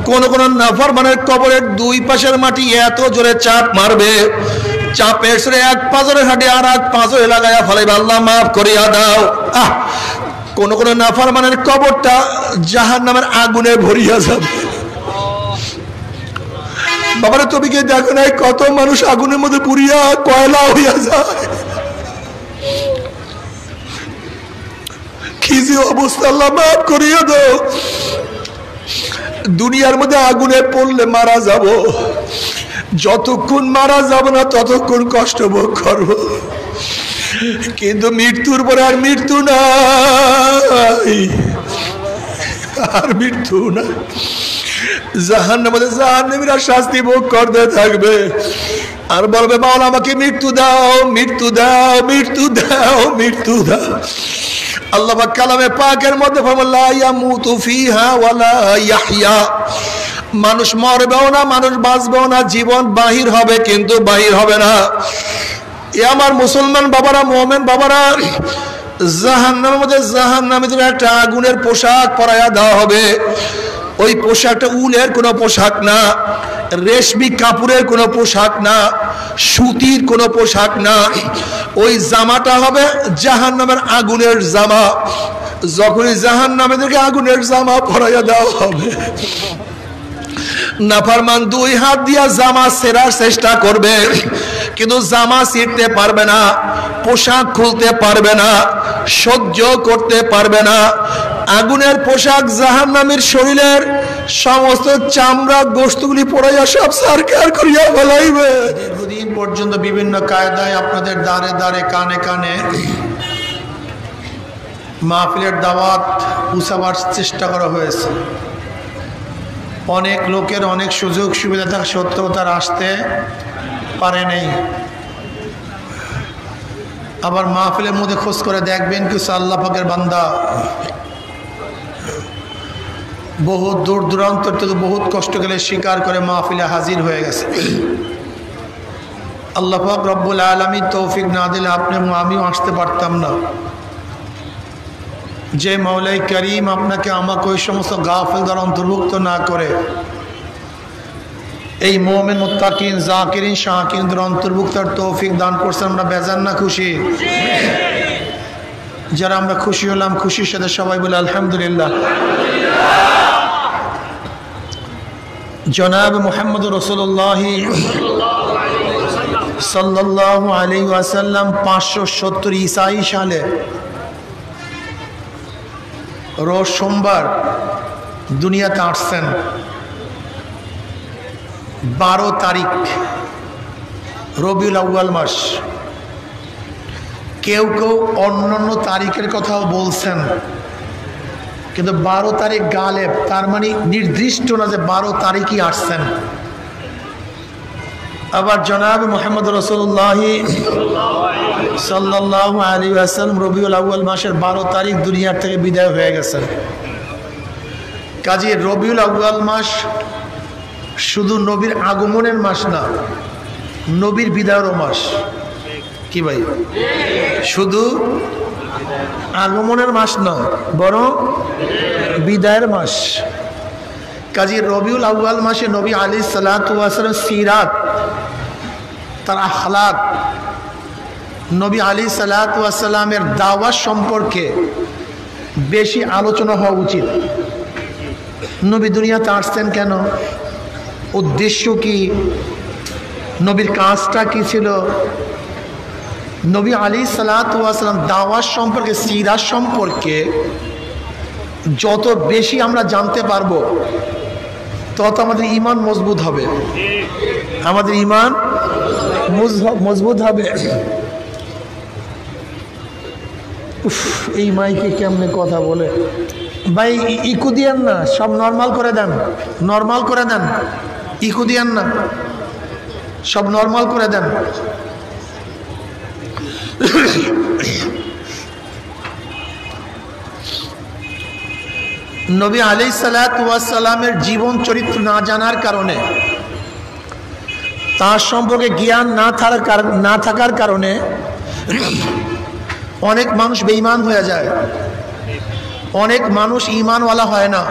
কোন কোন নাফরমানের কবরের দুই পাশের মাটি এত জোরে চাপ মারবে, চাপের সরে এক পাঁজরে হাঁটি আর এক পাঁজরে লাগাইয়া ফেলাইবে, আল্লাহ মাফ করিয়া দাও। কোন কোন নাফরমানের কবরটা জাহান্নামের আগুনে ভরিয়া যাবে। বাবারা তুমি কি দেখো নাই কত মানুষ আগুনের মধ্যে পুড়িয়া কয়লা হইয়া যায়? কি যে অবস্থা, আল্লাহ মাফ করিয়া দাও। দুনিয়ার মধ্যে আগুনে পড়লে মারা যাব, যতক্ষণ মারা যাব না ততক্ষণ কষ্ট ভোগ করব, কিন্তু মৃত্যুর পরে আর মৃত্যু নাই, আর মৃত্যু না। জাহান্নামীরা শাস্তি ভোগ করতে থাকবে আর বলবে মাওলা আমাকে মৃত্যু দাও, মৃত্যু দাও, মৃত্যু দাও, মৃত্যু দাও। আল্লাহ পাক কালামে পাকের মধ্যে ফরমান লা ইয়ামুতু ফিহা ওয়ালা ইয়াহইয়া, মানুষ মরবেও না, মানুষ বাঁচবেও না, জীবন বাহির হবে কিন্তু বাহির হবে না। এ আমার মুসলমান বাবারা, মুমিন বাবারা, জাহান্নামের মধ্যে জাহান্নামীদের একটা আগুনের পোশাক পরাইয়া দেওয়া হবে। ওই পোশাকটা উলের কোনো পোশাক না, রেশমি কাপড়ের কোনো পোশাক না, সুতির কোনো পোশাক না, ওই জামাটা হবে জাহান্নামের আগুনের জামা। যখনই জাহান্নামীদেরকে আগুনের জামা পরাইয়া দেওয়া হবে, নাফরমান দুই হাত দিয়া জামা ছেঁড়ার চেষ্টা করবে, কিন্তু জামা ছিঁড়তে পারবে না, পোশাক খুলতে পারবে না, সহ্য করতে পারবে না। আগুনের পোশাক জাহান্নামীর শরীরের সমস্ত চামড়া গোশতগুলি পড়াইয়া সব সারকার করিয়া ফেলাইবে। দীর্ঘদিন পর্যন্ত বিভিন্ন কায়দায় আপনাদের দ্বারে দ্বারে কানে কানে মাহফিলের দাওয়াত পৌঁছাবার চেষ্টা করা হয়েছে। অনেক লোকের অনেক সুযোগ সুবিধা থাকা সত্ত্বেও তারা আসতে পারে নাই। আবার মাহফিলের মধ্যে খোঁজ করে দেখবেন কিছু আল্লাহ পাকের বান্দা বহুত দূর দূরান্ত থেকে বহুত কষ্ট করে স্বীকার করে মাহফিলে হাজির হয়ে গেছে। আল্লাহ পাক রব্বুল আলামিন তৌফিক না দিলে আপনি আমিও আসতে পারতাম না। যে মৌলাই করিম আপনাকে আমাকে ওই সমস্ত গাফিল দ্বারা অন্তর্ভুক্ত না করে এই মুমিন মুত্তাকিন জাকিরিন শাকিরদের অন্তর্ভুক্ত তৌফিক দান করছেন, আমরা বেজান না খুশি? যারা আমরা খুশি হলাম, খুশির সাথে সবাই বলে আলহামদুলিল্লাহ। জনাব মুহাম্মদ রাসূলুল্লাহ সাল্লাল্লাহু আলাইহি ওয়াসাল্লাম 570 ঈসাই সালে রোজ সোমবার দুনিয়াতে আসছেন। 12 তারিখ রবিউল আউয়াল মাস। কেউ কেউ অন্যান্য তারিখের কথাও বলছেন, কিন্তু 12 তারিখ গালেব, তার মানে নির্দিষ্ট না যে 12 তারিখই আসছেন। আবার জনাব মুহাম্মদ রাসূলুল্লাহ সাল্লাল্লাহু আলাইহি ওয়াসাল্লাম রবিউল আউয়াল মাসের 12 তারিখ দুনিয়ার থেকে বিদায় হয়ে গেছেন। কাজে রবিউল আউয়াল মাস শুধু নবীর আগমনের মাস না, নবীর বিদায়েরও মাস। কি ভাই? শুধু আগমনের মাস না, বরং বিদায়ের মাস। কাজী রবিউল আউয়াল মাসে নবী আলাইহিস সালাতু ওয়াস সালাম সিরাত, তার আখলাক, নবী আলাইহিস সালাতু ওয়াস সালামের দাওয়াত সম্পর্কে বেশি আলোচনা হওয়া উচিত। নবী দুনিয়াতে আসছেন কেন, উদ্দেশ্য কি, নবীর কাজটা কি ছিল, নবী আলাইহিস সালাতু ওয়াস সালাম দাওয়াত সম্পর্কে, সিরাত সম্পর্কে যত বেশি আমরা জানতে পারবো তত আমাদের ঈমান মজবুত হবে, আমাদের ঈমান মজবুত হবে। এই মাইকে কেমনে কথা বলে ভাই, ইকো দিয়েন না, সব নর্মাল করে দেন, নর্মাল করে দেন, ইকো দিয়েন না, সব নর্মাল করে দেন। নবী আলাইহিস সালাতু ওয়াস সালামের জীবন চরিত্র না জানার কারণে, তার সম্পর্কে জ্ঞান না থাকার কারণে অনেক মানুষ বেঈমান হয়ে যায়, অনেক মানুষ ঈমানওয়ালা হয় না।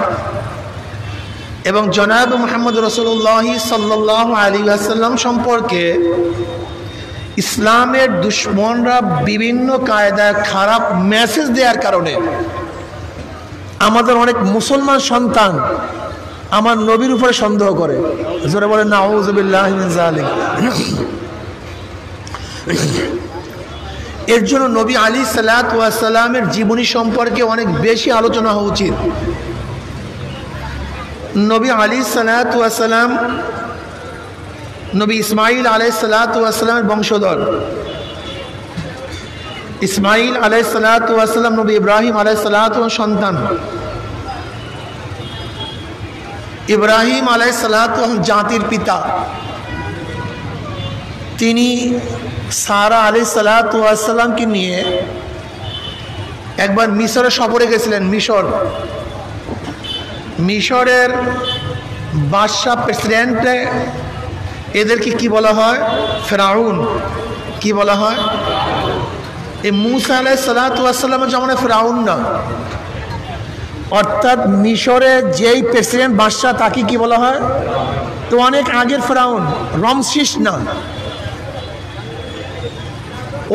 এবং জনাব মুহাম্মদ রাসূলুল্লাহ সাল্লাল্লাহু আলাইহি ওয়াসাল্লাম সম্পর্কে ইসলামের দুশ্মনরা বিভিন্ন কায়দায় খারাপ মেসেজ দেওয়ার কারণে আমাদের অনেক মুসলমান সন্তান আমার নবীর উপরে সন্দেহ করে। জোরে বলে নাউযু বিল্লাহি মিন যালিক। এর জন্য নবী আলাইহিসসালাতু ওয়াস সালামের জীবনী সম্পর্কে অনেক বেশি আলোচনা হওয়া উচিত। নবী আলাইহিসসালাতু ওয়াস সালাম নবী ইসমাঈল আলাইহিসসালাতু ওয়াস সালামের বংশধর। ইসমাঈল আলাইহিসসালাতু ওয়াস সালাম নবী ইব্রাহিম আলাইহিসসালাতু ওয়াস সন্তান। ইব্রাহিম আলাইহিসসালাতু ওয়াস জাতির পিতা। তিনি সারা আলাইহিসসালাতু ওয়াস সালামকে নিয়ে একবার মিশরে সফরে গেছিলেন। মিশরের বাদশাহ প্রেসিডেন্ট, এদেরকে কি বলা হয়? ফেরাউন। কি বলা হয়? এই মুসা আলাইহিসসালাতু ওয়াস সালামের জামানায় ফেরাউন না, অর্থাৎ মিশরে যেই প্রেসিডেন্ট বাদশাহ তাকে কি বলা হয়? তো অনেক আগের ফেরাউন, রমসিস না।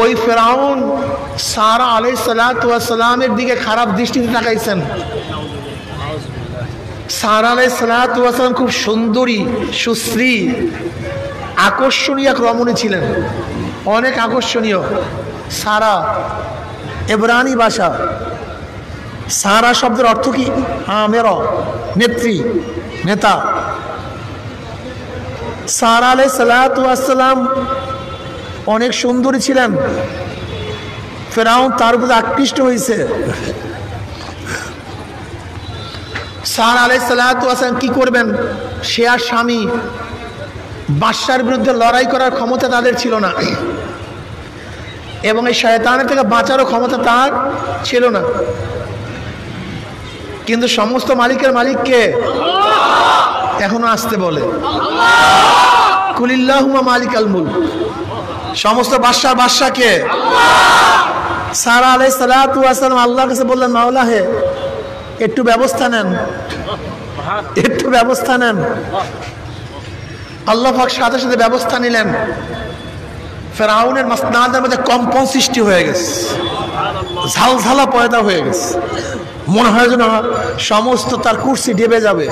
ওই ফেরাউন সারা আলাইহিসসালাতু ওয়াস সালামের দিকে খারাপ দৃষ্টিতে তাকাইছেন। সারা আলাইহিসসালাতু ওয়াস সালাম খুব সুন্দরী, সুশ্রী, আকর্ষণীয় এক রমণী ছিলেন, অনেক আকর্ষণীয়। সারা এব্রানি ভাষা। সারা শব্দের অর্থ কি? আমের, নেত্রী, নেতা। সারা আলাইহিসসালাতু ওয়াস সালাম অনেক সুন্দরী ছিলেন। ফেরাউন তার উপর আকৃষ্ট হয়েছে। সারা আলাইহিসসালাতু ওয়াস সালাম কি করবেন? সে আর স্বামী, বাদশার বিরুদ্ধে লড়াই করার ক্ষমতা তাদের ছিল না, এবং এই শয়তানের থেকে বাঁচারও ক্ষমতা তার ছিল না। কিন্তু সমস্ত মালিকের মালিককে এখনো আসতে বলে, কুলিল্লাহুম্মা মালিকাল মুলক। সমস্ত বাদশাকে। সারা আলাইহিসসালাতু ওয়াস সালাম আল্লাহর কাছে বললেন, মাওলা হে, একটু ব্যবস্থা নেন, একটু ব্যবস্থা নেন। আল্লাহ পাক সাথে সাথে ব্যবস্থা নিলেন। ফেরাউনের মাসনাদের মধ্যে কম্পন সৃষ্টি হয়ে গেছে, ঝালঝালা পয়দা হয়ে গেছে। মনে হয় যেন সমস্ত তার কুরসি ডেবে যাবে,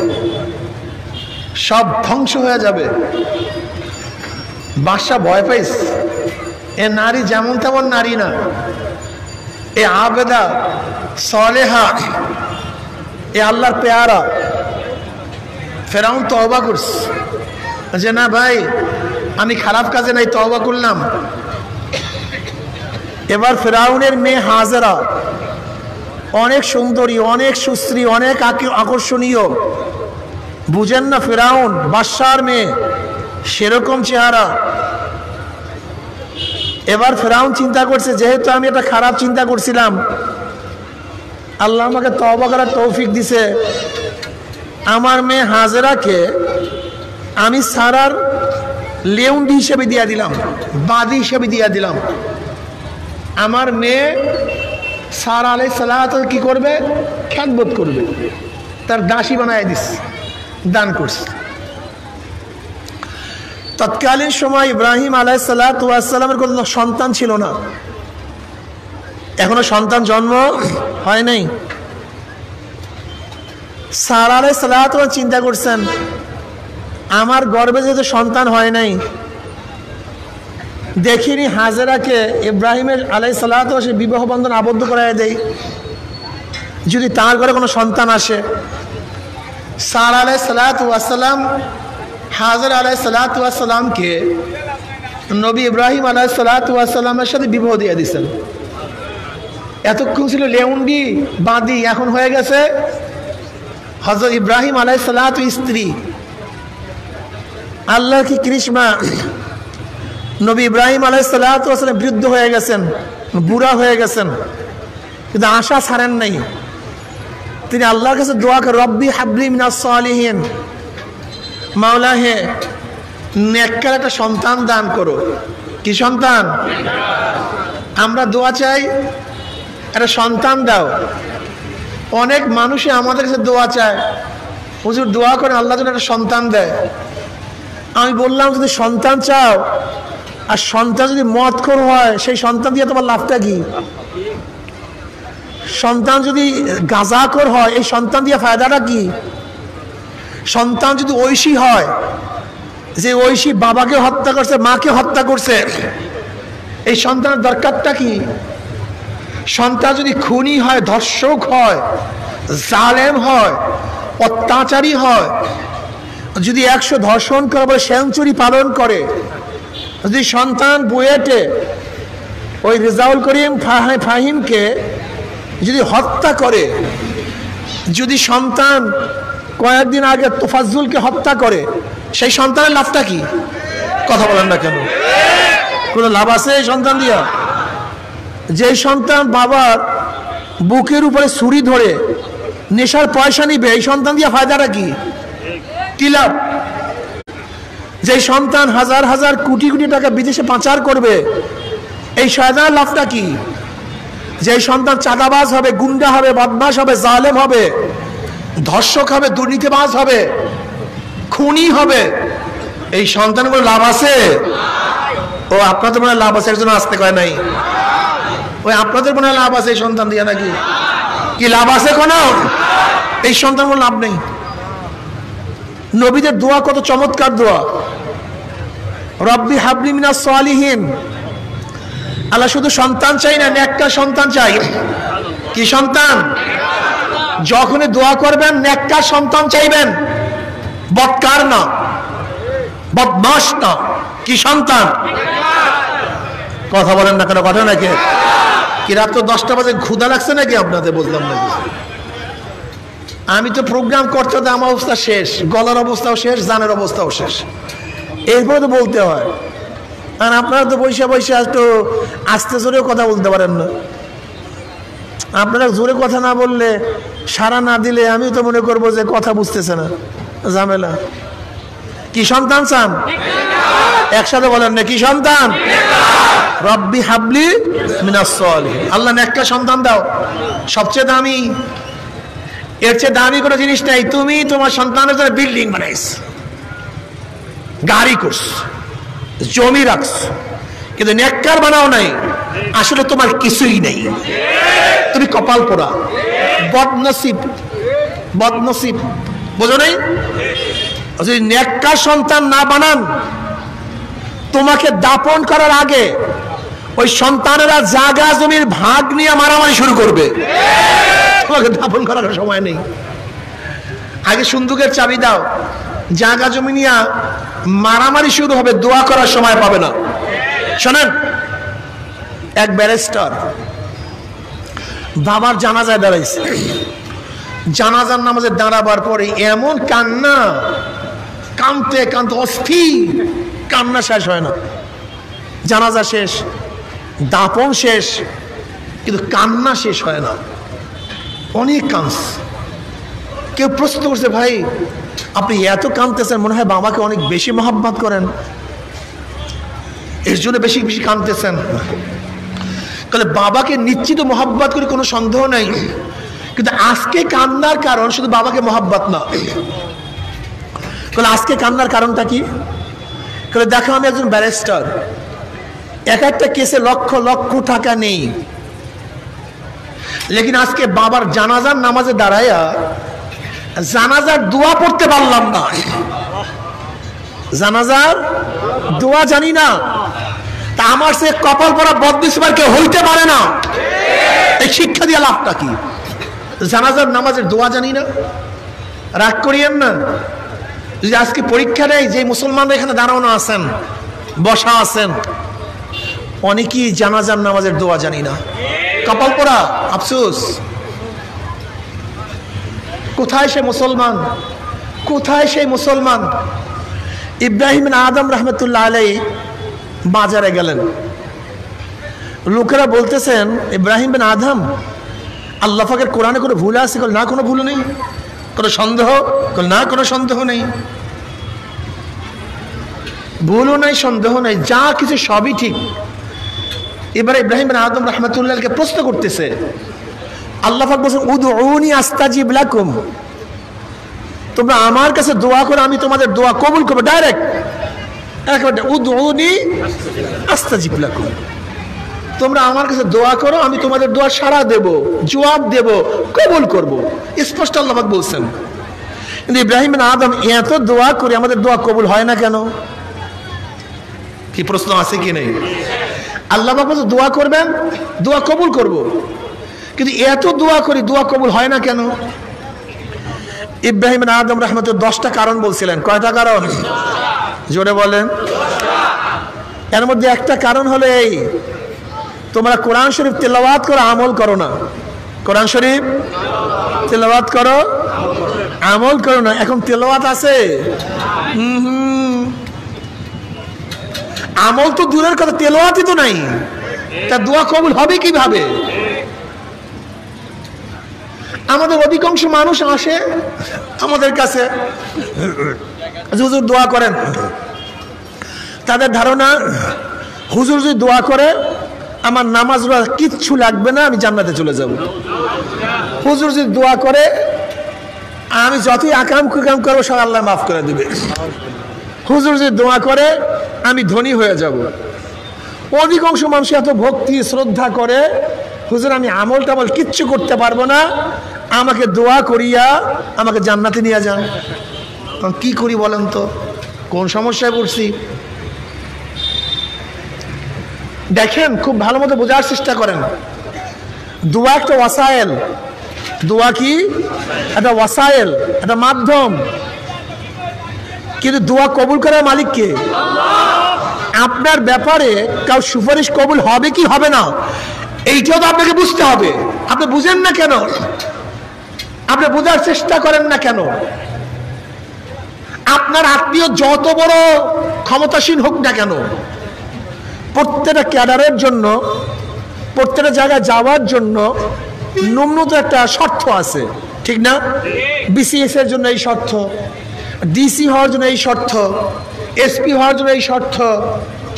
সব ধ্বংস হয়ে যাবে। বাদশা ভয় পাইছে। এ নারী যেমন তেমন নারী না, এ আবেদা সালেহা, এ আল্লাহর পেয়ারা। ফেরাউন তওবা করছে যে না ভাই, আমি খারাপ কাজে নাই, তওবা করলাম। এবার ফেরাউনের মেয়ে হাজেরা অনেক সুন্দরী, অনেক সুশ্রী, অনেক আকর্ষণীয়। বুঝেন না, ফেরাউন বাদশার মেয়ে, সেরকম চেহারা। এবার ফেরাউন চিন্তা করছে, যেহেতু আমি একটা খারাপ চিন্তা করছিলাম, আল্লাহ আমাকে তওবা করার তৌফিক দিছে, আমার মেয়ে হাজেরাকে আমি সারার লেউন্ডি হিসেবে দিয়ে দিলাম, বাদী হিসেবে দিয়ে দিলাম। আমার মেয়ে সারা আলাইহিসসালাতু কি করবে? খ্যাতবোধ করবে, তার দাসী বানায় দিস, দান করছে। তৎকালীন সময় ইব্রাহিম আলাইহিসসালাতু ওয়াস সালামের কোনো সন্তান ছিল না, এখনো সন্তান জন্ম হয় নাই। সারা আলাইহিসসালাতু ওয়াস চিন্তা করছেন, আমার গর্ভে যেহেতু সন্তান হয় নাই, দেখিনি হাজেরাকে ইব্রাহিমের আলাইহিসসালাতু ওয়াস বিবাহ বন্ধন আবদ্ধ করায় দেয়, যদি তার ঘরে কোনো সন্তান আসে। সারা আলাইহিসসালাতু ওয়াস সালাম হাজের আলাইহিসসালাতু ওয়াস সালামকে নবী ইব্রাহিম আলাইহিসসালাতু ওয়াস সালামের সাথে বিবাহ দিয়ে দিয়েছেন। এতক্ষণ ছিল লেউন্ডি বাঁধি, এখন হয়ে গেছে হযরত ইব্রাহিম আলাইহিসসালাতু স্ত্রী। আল্লাহ কি কৃষ্মা! নবী ইব্রাহিম আলাইহিসসালাতু ওয়াস সালাম বৃদ্ধ হয়ে গেছেন, বুড়া হয়ে গেছেন, কিন্তু আশা ছাড়েন নাই। তিনি আল্লাহর কাছে দোয়া করেন, রব্বি হাবলি মিনাস সালিহিন, মাওলা হে, নেককার একটা সন্তান দান করো। কি সন্তান? আমরা দোয়া চাই, একটা সন্তান দাও। অনেক মানুষই আমাদের কাছে দোয়া চায়, হুজুর দোয়া করে আল্লাহ যেন একটা সন্তান দেয়। আমি বললাম যদি সন্তান চাও আর সন্তান যদি মদখোর হয় সেই সন্তান দিয়ে তোমার লাভটা কি? সন্তান যদি গাঁজাখোর হয় এই সন্তান দিয়ে ফায়দাটা কি? সন্তান যদি ঐশী হয়, যে ঐশী বাবাকে হত্যা করছে, মাকে হত্যা করছে, এই সন্তানের দরকারটা কি? সন্তান যদি খুনি হয়, ধর্ষক হয়, জালেম হয়, অত্যাচারী হয়, যদি 100 ধর্ষণ করে বলে সেঞ্চুরি পালন করে, যদি সন্তান বুয়েটে ওই রেজাউল করিম ফাহিমকে যদি হত্যা করে, যদি সন্তান কয়েকদিন আগে তোফাজ্জুলকে হত্যা করে, সেই সন্তানের লাভটা কি? কথা বলেন না কেন? কোনো লাভ আছে এই সন্তান দিয়া? যে সন্তান বাবার বুকের উপরে ছুরি ধরে নেশার পয়সা নিবে, এই সন্তান দিয়া ফায়দাটা কি? কি লাভ? যে সন্তান হাজার হাজার কোটি কোটি টাকা বিদেশে পাচার করবে, এই ফায়দার লাভটা কি? যে সন্তান চাঁদাবাজ হবে, গুন্ডা হবে, বদমাশ হবে, জালেম হবে, ধর্ষক হবে, দুর্নীতিবাজ হবে, খুনি হবে, এই সন্তানগুলো লাভ আছে? ও আপনাদের মনে লাভ আছে, একজন আসতে কয় নাই। ওই আপনাদের মনে লাভ আছে এই সন্তান দিয়ে নাকি? কি লাভ আছে কোনো? এই সন্তানগুলো লাভ নেই। নবীদের দোয়া কত চমৎকার দোয়া, রব্বি হাবলি মিনাস সালিহিন। আল্লাহ শুধু সন্তান চাই না, নেককার সন্তান চাই। কি সন্তান? যখনই দোয়া করবেন নেককার সন্তান চাইবেন, বদকার না, বদমাশ না। কি সন্তান? কথা বলেন না কেন? কথা নাকি? কি রাত 10টা বাজে ক্ষুধা লাগছে নাকি আপনাদের? বুঝলাম নাকি? আমি তো প্রোগ্রাম করতে হতে আমার অবস্থা শেষ, গলার অবস্থাও শেষ, জানের অবস্থাও শেষ, এরপরে তো বলতে হয়। আর আপনারা তো বৈশা বৈশা একটু আস্তে জোরেও কথা বলতে পারেন না। আপনারা জোরে কথা না বললে, সাড়া না দিলে আমি তো মনে করবো যে কথা বুঝতেছে না, ঝামেলা। কি সন্তান চান? একসাথে বলেন না, কি সন্তান? রব্বি হাবলি মিনাস সালিহিন। আল্লাহ নেককার সন্তান দাও। সবচেয়ে দামি, এর চেয়ে দামি কোনো জিনিস নাই। তুমি তোমার সন্তানের জন্য বিল্ডিং বানাইছ, গাড়ি করছ, জমি রাখছ, কিন্তু নেককার বানাও নাই, আসলে তোমার কিছুই নেই। তুমি কপাল পোড়া, বদনসিব, বদনসিব। বোঝো নাই? যদি নেককার সন্তান না বানান, তোমাকে দাপন করার আগে ওই সন্তানেরা জায়গা জমির ভাগ নিয়ে মারামারি শুরু করবে। তোমাকে দাপন করার সময় নেই। আগে সুন্দুকের চাবি দাও, জায়গা জমি নিয়ে মারামারি শুরু হবে, দোয়া করার সময় পাবে না। শোনেন, এক ব্যারিস্টার বাবার জানাজায় দাঁড়াইছে। জানাজার নামাজে দাঁড়াবার পরে এমন কান্না, কানতে কানতে অস্থির, কান্না শেষ হয় না। জানাজা শেষ, দাপন শেষ, কিন্তু কান্না শেষ হয় না। অনেক কাঁদছে। কেউ প্রশ্ন করছে, ভাই আপনি এত কাঁদতেছেন, মনে হয় বাবাকে অনেক বেশি মহব্বত করেন, এর জন্য বেশি বেশি কাঁদতেছেন। তাহলে বাবাকে নিশ্চিত মহব্বত করে কোনো সন্দেহ নেই, কিন্তু আজকে কান্নার কারণ শুধু বাবাকে মহব্বত না। তাহলে আজকে কান্নার কারণটা কি? তাহলে দেখো, আমি একজন ব্যারিস্টার, এক একটা কেসে লক্ষ লক্ষ টাকা নেই, লেকিন আজকে বাবার জানাজার নামাজে দাঁড়ায়া জানাজার দোয়া পড়তে পারলাম না। জানাজার দোয়া জানি না, তা আমার সে কপাল পরা বদনসিব কেউ হইতে পারে না। এই শিক্ষা দিয়ে লাভটা কি? জানাজার নামাজের দোয়া জানি না, রাগ করিয়েন না। যদি আজকে পরীক্ষা নেই, যে মুসলমানরা এখানে দাঁড়ানো আছেন, বসা আছেন, অনেকেই জানাজার নামাজের দোয়া জানি না। কপাল পোড়া, আফসোস। কোথায় সে মুসলমান? কোথায় সেই মুসলমান? ইব্রাহিম আদম রহমতুল্লাহ আলাইহি বাজারে গেলেন। লোকেরা বলতেছেন, ইব্রাহিম বিন আদম, আল্লাহ পাকের কোরআনে কোনো ভুল আছে? না, কোনো ভুল নেই। কোনো সন্দেহ? না, কোনো সন্দেহ নেই। ভুলও নাই, সন্দেহ নাই, যা কিছু সবই ঠিক। এবারে ইব্রাহিম বিন আদম রহমতুল্লাহকে প্রশ্ন করতেছে, আল্লাহ পাক বলেন উদউনি আস্তাজিব লাকুম, তোমরা আমার কাছে দোয়া করো, আমি তোমাদের দোয়া কবুল করবো। ডাইরেক্ট একেবারে উদউনি আস্তাজিব লাকুম। তোমরা আমার কাছে দোয়া করো, আমি তোমাদের দোয়া সাড়া দেব, জবাব দেব, কবুল করব। স্পষ্ট আল্লাহ পাক বলছেন। কিন্তু ইব্রাহিম বিন আদম এত দোয়া করে আমাদের দোয়া কবুল হয় না কেন? কি প্রশ্ন আছে কি নেই? আল্লাহ পাক বলছে দোয়া করবেন, দোয়া কবুল করব, কিন্তু এত দোয়া করি দোয়া কবুল হয় না কেন? ইব্রাহিম বিন আদম রাহমাতুল্লাহ 10টা কারণ বলছিলেন। কয়টা কারণ? জোরে বলেন। এর মধ্যে একটা কারণ হলো এই, তোমরা কোরআন শরীফ তেলাওয়াত করো, আমল করো না। কোরআন শরীফ তেলাওয়াত করো, আমল করো না। এখন তেলাওয়াত আছে, আমল তো দূরের কথা, তেলাওয়াতই তো নাই, তা দোয়া কবুল হবে কিভাবে? আমাদের অধিকাংশ মানুষ আসে আমাদের কাছে, হুজুর দোয়া করেন। তাদের ধারণা হুজুর যদি দোয়া করে আমার নামাজ কিচ্ছু লাগবে না, আমি জান্নাতে চলে যাব। হুজুর যদি দোয়া করে আমি যতই আকাম কুকাম করবো সব আল্লাহ মাফ করে দেবে। হুজুর যদি দোয়া করে আমি ধনী হয়ে যাব। অধিকাংশ মানুষ এত ভক্তি শ্রদ্ধা করে, হুজুর আমি আমল টামল কিচ্ছু করতে পারবো না, আমাকে দোয়া করিয়া আমাকে জান্নাতে নিয়ে যান। কি করি বলেন তো, কোন সমস্যায় পড়ছি? দেখেন, খুব ভালো মতো বোঝার চেষ্টা করেন। দোয়া একটা ওয়াসায়েল। দোয়া কি? একটা ওয়াসায়েল, একটা মাধ্যম। কিন্তু দোয়া কবুল করার মালিক কে? আপনার ব্যাপারে কাউ সুপারিশ কবুল হবে কি হবে না, এইটাও তো আপনাকে বুঝতে হবে। আপনি বুঝেন না কেন? আপনি বোঝার চেষ্টা করেন না কেন? আপনার আত্মীয় যত বড় ক্ষমতাসীন হোক না কেন, প্রত্যেকটা ক্যাডারের জন্য, প্রত্যেকটা জায়গায় যাওয়ার জন্য ন্যূনতম একটা শর্ত আছে, ঠিক না? বিসিএস এর জন্য এই শর্ত, ডিসি হওয়ার জন্য এই শর্ত, এসপি হওয়ার জন্য এই শর্ত,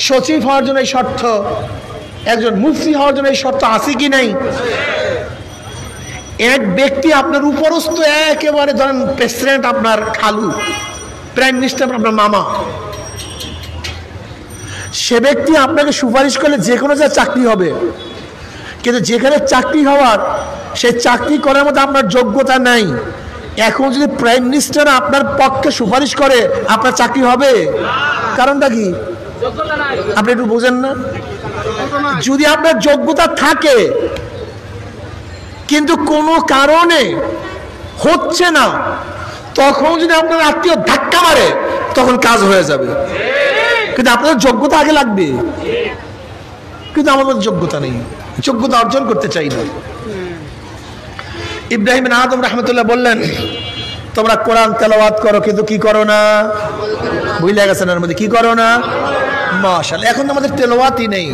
সচিব হওয়ার জন্য এই শর্ত, একজন মুফতি হওয়ার জন্য এই শর্ত আছে কি নাই? এক ব্যক্তি আপনার উপরস্থ, একেবারে ধরেন প্রেসিডেন্ট আপনার খালু, প্রাইম মিনিস্টার আপনার মামা, সে ব্যক্তি আপনাকে সুপারিশ করলে যে কোনো জায়গায় চাকরি হবে। কিন্তু যেখানে চাকরি হওয়ার, সেই চাকরি করার মধ্যে আপনার যোগ্যতা নাই। এখন যদি প্রাইম মিনিস্টার আপনার পক্ষে সুপারিশ করে, আপনার চাকরি হবে? কারণটা কি? আপনি একটু বোঝেন না? যদি আপনার যোগ্যতা থাকে কিন্তু কোনো কারণে হচ্ছে না, তখন যদি আপনার আত্মীয় ধাক্কা মারে, তখন কাজ হয়ে যাবে। কিন্তু আপনার যোগ্যতা আগে লাগবে। কিন্তু আমাদের যোগ্যতা নেই, যোগ্যতা অর্জন করতে চাই না। ইব্রাহিম বিন আদম রাহমাতুল্লাহ বললেন, তোমরা কোরআন তেলাওয়াত করো, কিন্তু কি করো না? ভুলে গেছেন এর মধ্যে, কি করো না? মাশাআল্লাহ, এখন আমাদের তেলাওয়াতই নেই।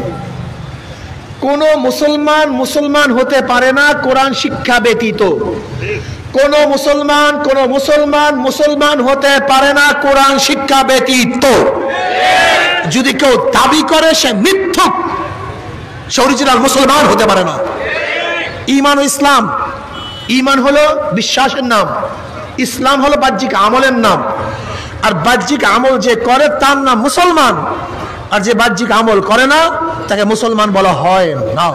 কোন মুসলমান হতে পারে না কোরআন শিক্ষা ব্যতীত। কোন মুসলমান হতে পারে না কোরআন শিক্ষা ব্যতীত। যদি কেউ দাবি করে সে মিথ্যুক, সে অরিজিনাল মুসলমান হতে পারে না। ঈমান ও ইসলাম, ঈমান হলো বিশ্বাসের নাম, ইসলাম হলো বাহ্যিক আমলের নাম। আর বাহ্যিক আমল যে করে তার নাম মুসলমান, আর যে বাহ্যিক আমল করে না তাকে মুসলমান বলা হয় না।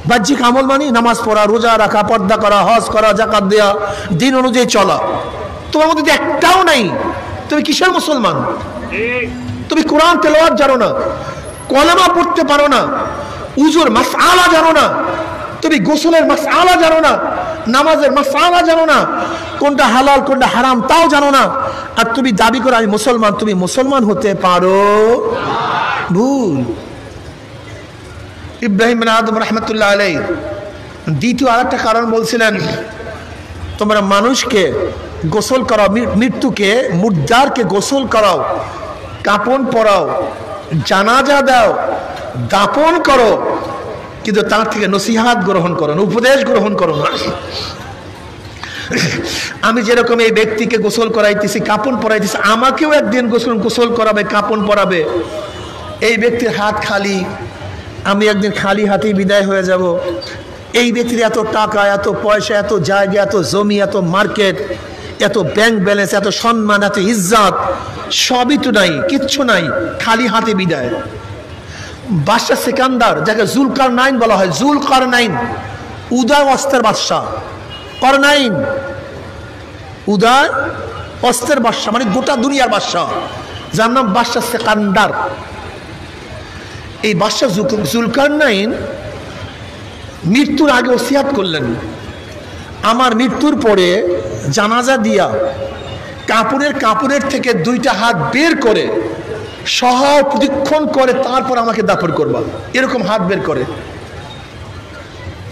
বাহ্যিক আমল মানে নামাজ পড়া, রোজা রাখা, পর্দা করা, হজ করা, যাকাত দেওয়া, দিন অনুযায়ী চলা। তোমার মধ্যে একটাও নাই, তুমি কিসের মুসলমান? তুমি কোরআন তেলাওয়াত জানো না, কলেমা পড়তে পারো না, উজুর মাসআলা জানো না, তুমি গোসলের মাসআলা জানো না, নামাজের মাসআলা জানো না, কোনটা হালাল কোনটা হারাম তাও জানো না, আর তুমি দাবি করো আমি মুসলমান। তুমি মুসলমান হতে পারো? ভুল। ইব্রাহিম বিন আদম রাহমাতুল্লাহ আলাইহি দ্বিতীয় আরেকটা কারণ বলছিলেন, তোমরা মানুষকে গোসল করাও, মৃত্যুকে, মুর্দারকে গোসল করাও, কাপন পরাও, জানাজা দাও, দাপন করো, কিন্তু তার থেকে নসিহাত গ্রহণ করো না, উপদেশ গ্রহণ করো না। আমি যেরকম এই ব্যক্তিকে গোসল করাইতেছি, কাপন পরাইতেছি, আমাকেও একদিন গোসল করাবে, কাপন পরাবে। এই ব্যক্তির হাত খালি, আমি একদিন খালি হাতেই বিদায় হয়ে যাব। এই ব্যক্তির এত টাকা, এত পয়সা, এত জায়গা, এত জমি, এত মার্কেট, এত ব্যাংক ব্যালেন্স, এত সম্মান, এত ইজ্জত, সবই তো নাই, কিচ্ছু নাই, খালি হাতে বিদায়। বাদশা সিকান্দার, যাকে জুলকারনাইন বলা হয়, জুলকারনাইন, উদয় অস্ত্রের বাদশাহ, করনাইন উদয় অস্ত্রের বাদশাহ, মানে গোটা দুনিয়ার বাদশাহ, যার নাম বাদশা সিকান্দার। এই বাদশা জুলকারনাইন মৃত্যুর আগে ওসিয়াত করলেন, আমার মৃত্যুর পরে জানাজা দিয়া কাপড়ের থেকে 2টা হাত বের করে সহায় প্রদক্ষিণ করে তারপর আমাকে দাফন করবা, এরকম হাত বের করে।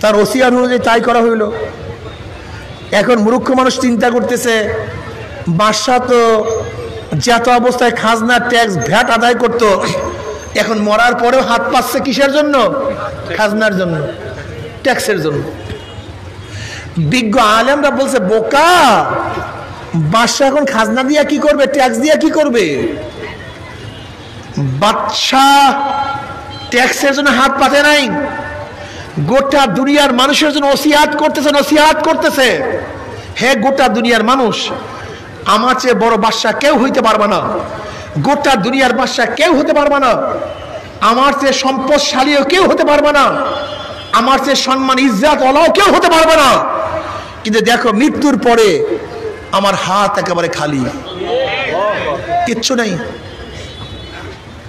তার ওসিয়াত অনুযায়ী তাই করা হইল। এখন মূর্খ মানুষ চিন্তা করতেছে, বাদশা তো যত অবস্থায় খাজনা, ট্যাক্স, ভ্যাট আদায় করতো, এখন মরার পরেও হাত পাচ্ছে কিসের জন্য? খাজনার জন্য, ট্যাক্সের জন্য। বিজ্ঞ আলেমরা বলছে, বোকা, বাদশা এখন খাজনা দিয়া কি করবে, ট্যাক্স দিয়া কি করবে? বাদশা ট্যাক্সের জন্য হাত পাতে নাই, গোটা দুনিয়ার মানুষের জন্য ওসিয়াত করতেছে, হে গোটা দুনিয়ার মানুষ, আমার চেয়ে বড় বাদশা কেউ হইতে পারবে না, গোটা দুনিয়ার বাদশা কেউ হতে পারবে না, আমার চেয়ে সম্পদশালীও কেউ হতে পারবে না, আমার চেয়ে সম্মান ইজ্জত ওয়ালাও কেউ হতে পারবে না। কিন্তু দেখো, মৃত্যুর পরে আমার হাত একেবারে খালি, কিচ্ছু নেই।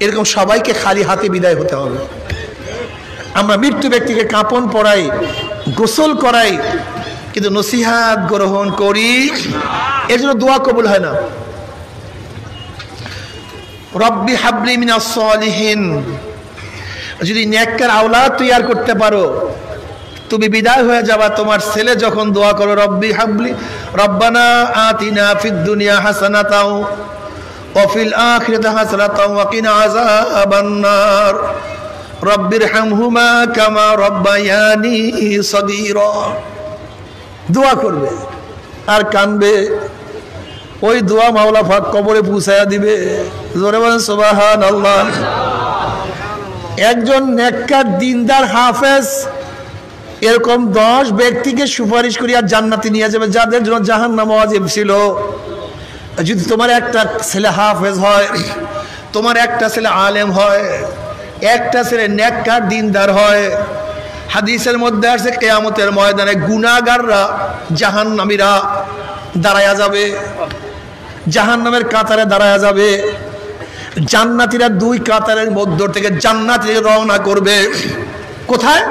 এরকম সবাইকে খালি হাতে বিদায় হতে হবে। আমরা মৃত্যু ব্যক্তিকে কাপন পরাই, গোসল করাই, কিন্তু নসিহাত গ্রহণ করি, এর জন্য দোয়া কবুল হয় না। রব্বি হাবলি মিনাস সালিহিন, যদি নেককার আওলাদ তৈয়ার করতে পারো, তুমি বিদায় হয়ে যাবা। তোমার ছেলে যখন দোয়া করো, রব্বি হাবলি রব্বানা আতিনা ফিদ দুনিয়া হাসানাতাও ওয়া ফিল আখিরাতি হাসানাতাও ওয়া কিনা আযাবান নার রব্বিরহামহুমা কামা রব্বায়ানি সগীরা, দোয়া করবে আর কানবে। ওই দোয়া মাওলা পাক কবরে পৌঁছায়া দিবে। জোরে বলেন সুবহানাল্লাহ। একজন নেককার দিনদার হাফেজ এরকম 10 ব্যক্তিকে সুপারিশ করিয়া জান্নাতে নিয়ে যাবে, যাদের জন্য জাহান্নাম ওয়াজিব ছিল। যদি তোমার একটা ছেলে হাফেজ হয়, তোমার একটা ছেলে আলেম হয়, একটা ছেলে নেককার দিনদার হয়, হাদিসের মধ্যে আছে কিয়ামতের ময়দানে গুনাহগাররা, জাহান্নামীরা দাঁড়ায়া যাবে, জাহান্নামের কাতারে দাঁড়ায়া যাবে। জান্নাতীরা 2 কাতারের মধ্য থেকে জান্নাত থেকে রওনা করবে। কোথায়?